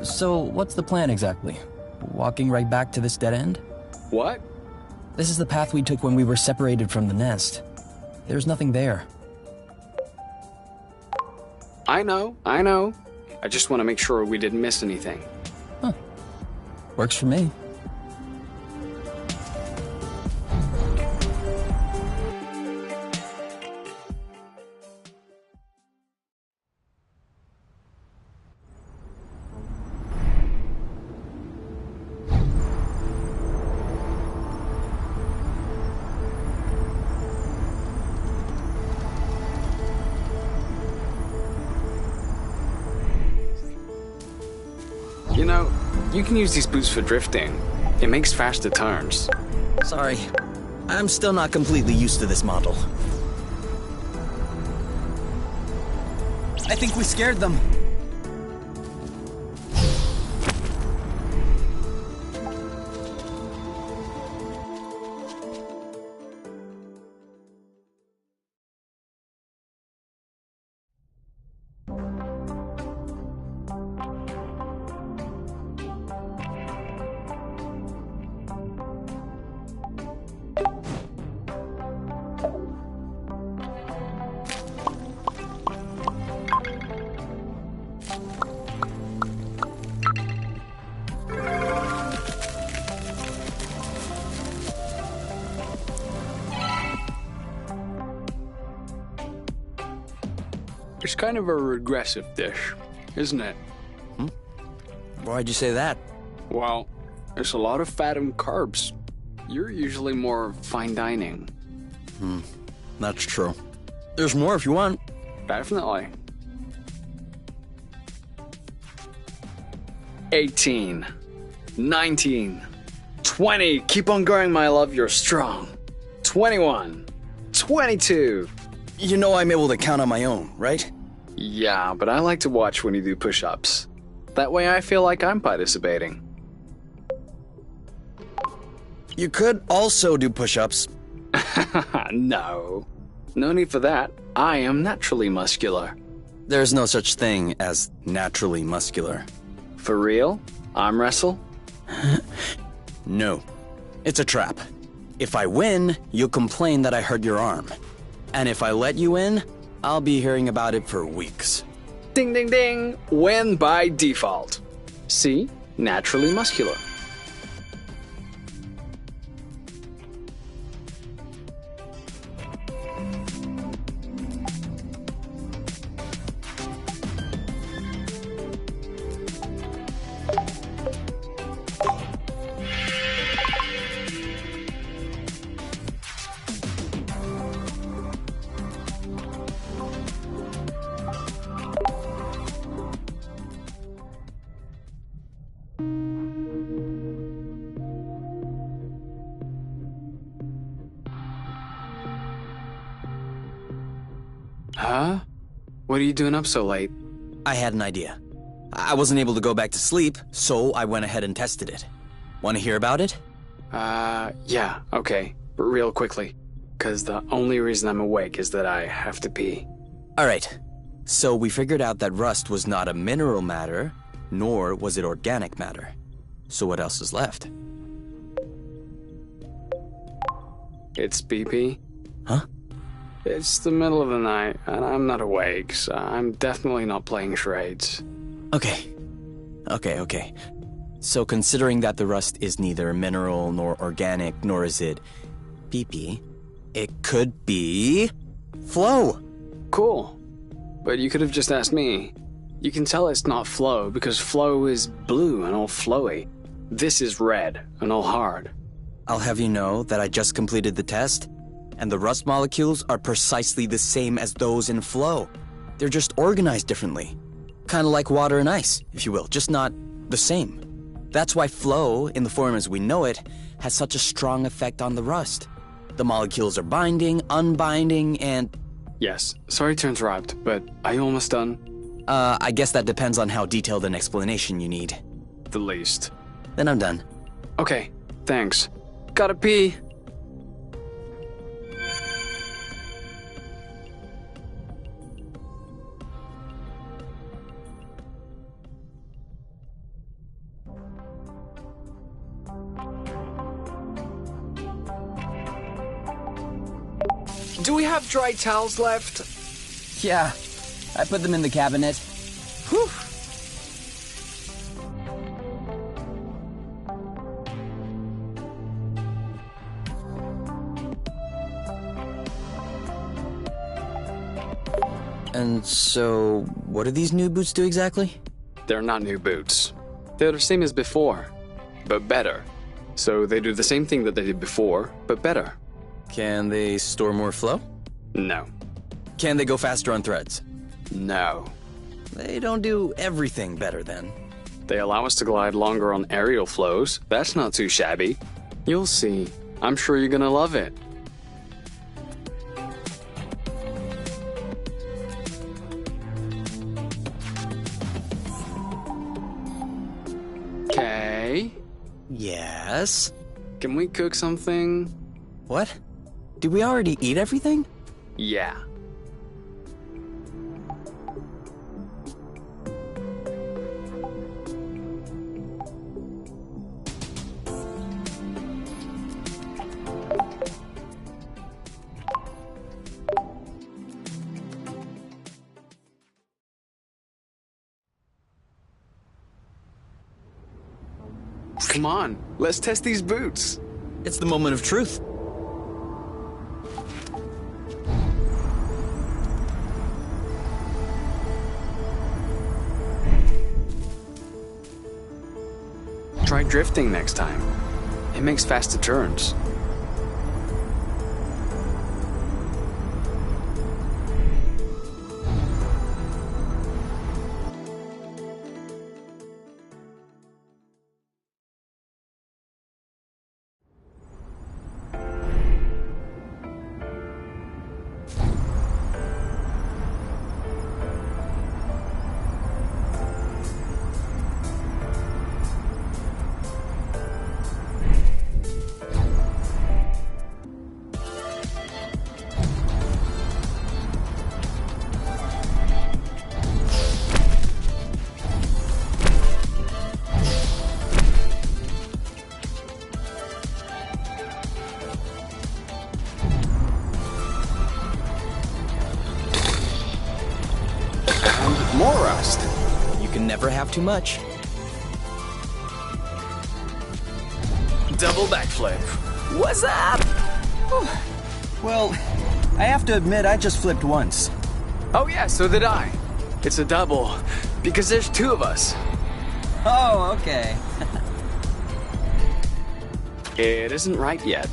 Speaker 3: So, what's the plan exactly? Walking right back to this dead end?
Speaker 1: What?
Speaker 3: This is the path we took when we were separated from the nest. There's nothing there.
Speaker 1: I know. I just want to make sure we didn't miss anything.
Speaker 3: Huh. Works for me.
Speaker 1: know, you can use these boots for drifting. It makes faster turns.
Speaker 2: Sorry, I'm still not completely used to this model. I think we scared them.
Speaker 1: It's kind of a regressive dish, isn't it?
Speaker 2: Why'd you say that?
Speaker 1: Well, there's a lot of fat and carbs. You're usually more fine dining.
Speaker 2: That's true. There's more if you want.
Speaker 1: Definitely. 18, 19, 20. Keep on going, my love. You're strong. 21, 22.
Speaker 2: You know I'm able to count on my own, right?
Speaker 1: Yeah, but I like to watch when you do push-ups. That way I feel like I'm participating.
Speaker 2: You could also do push-ups.
Speaker 1: No. No need for that. I am naturally muscular.
Speaker 2: There's no such thing as naturally muscular.
Speaker 1: For real? Arm wrestle?
Speaker 2: No. It's a trap. If I win, you'll complain that I hurt your arm. And if I let you in, I'll be hearing about it for weeks.
Speaker 1: Ding, ding, ding. Win by default. See? Naturally muscular. Huh? What are you doing up so late?
Speaker 2: I had an idea. I wasn't able to go back to sleep, so I went ahead and tested it. Want to hear about it?
Speaker 1: Yeah, okay. But real quickly. 'Cause the only reason I'm awake is that I have to pee.
Speaker 2: Alright. So we figured out that rust was not a mineral matter, nor was it organic matter. So what else is left?
Speaker 1: It's BP.
Speaker 2: Huh?
Speaker 1: It's the middle of the night, and I'm not awake, so I'm definitely not playing charades.
Speaker 2: Okay. Okay. So considering that the rust is neither mineral nor organic, nor is it PP, it could be flow.
Speaker 1: Cool. But you could have just asked me. You can tell it's not flow because flow is blue and all flowy. This is red and all hard.
Speaker 2: I'll have you know that I just completed the test, and the rust molecules are precisely the same as those in flow. They're just organized differently. Kind of like water and ice, if you will, just not the same. That's why flow, in the form as we know it, has such a strong effect on the rust. The molecules are binding, unbinding, and...
Speaker 1: Yes, sorry to interrupt, but are you almost done?
Speaker 2: I guess that depends on how detailed an explanation you need.
Speaker 1: The least.
Speaker 2: Then I'm done.
Speaker 1: Okay, thanks. Gotta pee. Do we have dry towels left?
Speaker 3: Yeah, I put them in the cabinet. Whew.
Speaker 2: And so, what do these new boots do exactly?
Speaker 1: They're not new boots. They're the same as before, but better. So they do the same thing that they did before, but better.
Speaker 2: Can they store more flow?
Speaker 1: No.
Speaker 2: Can they go faster on threads?
Speaker 1: No.
Speaker 2: They don't do everything better then.
Speaker 1: They allow us to glide longer on aerial flows. That's not too shabby. You'll see. I'm sure you're gonna love it. Okay.
Speaker 2: Yes?
Speaker 1: Can we cook something?
Speaker 2: What? Did we already eat everything?
Speaker 1: Yeah. Come on, let's test these boots.
Speaker 2: It's the moment of truth.
Speaker 1: Try drifting next time. It makes faster turns. More rust.
Speaker 2: You can never have too much.
Speaker 1: Double backflip.
Speaker 2: What's up?
Speaker 3: Well, I have to admit I just flipped once.
Speaker 1: Oh yeah, so did I. It's a double, because there's two of us.
Speaker 3: Oh, okay.
Speaker 1: It isn't right yet.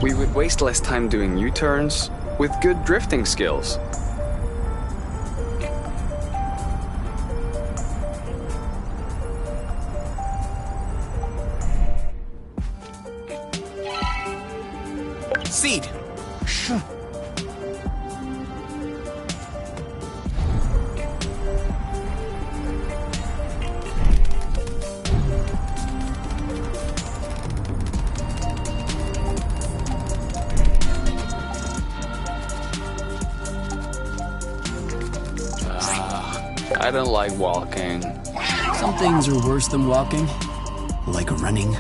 Speaker 1: We would waste less time doing U-turns with good drifting skills.
Speaker 2: Seed.
Speaker 1: I don't like walking.
Speaker 3: Some things are worse than walking, like running.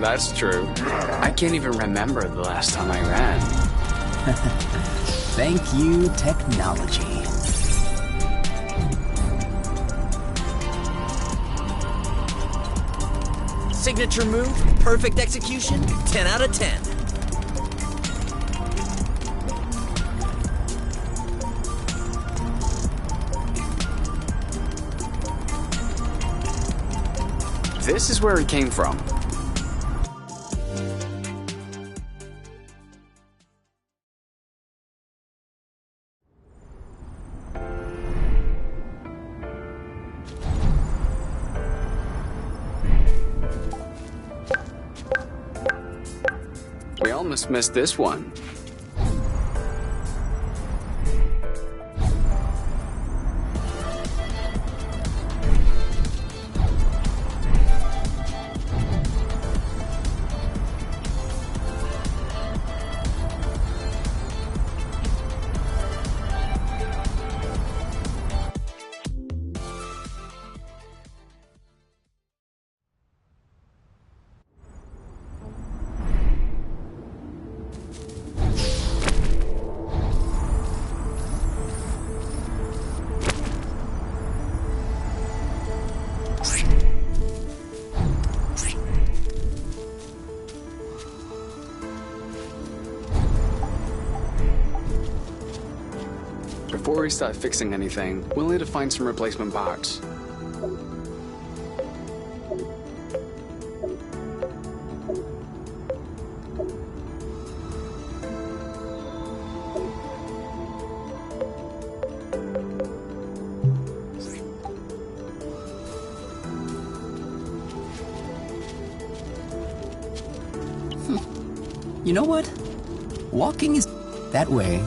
Speaker 1: That's true. I can't even remember the last time I ran.
Speaker 3: Thank you, technology.
Speaker 2: Signature move, perfect execution, 10 out of 10.
Speaker 1: This is where it came from. We almost missed this one. Before we start fixing anything, we'll need to find some replacement parts.
Speaker 3: You know what? Walking is that way.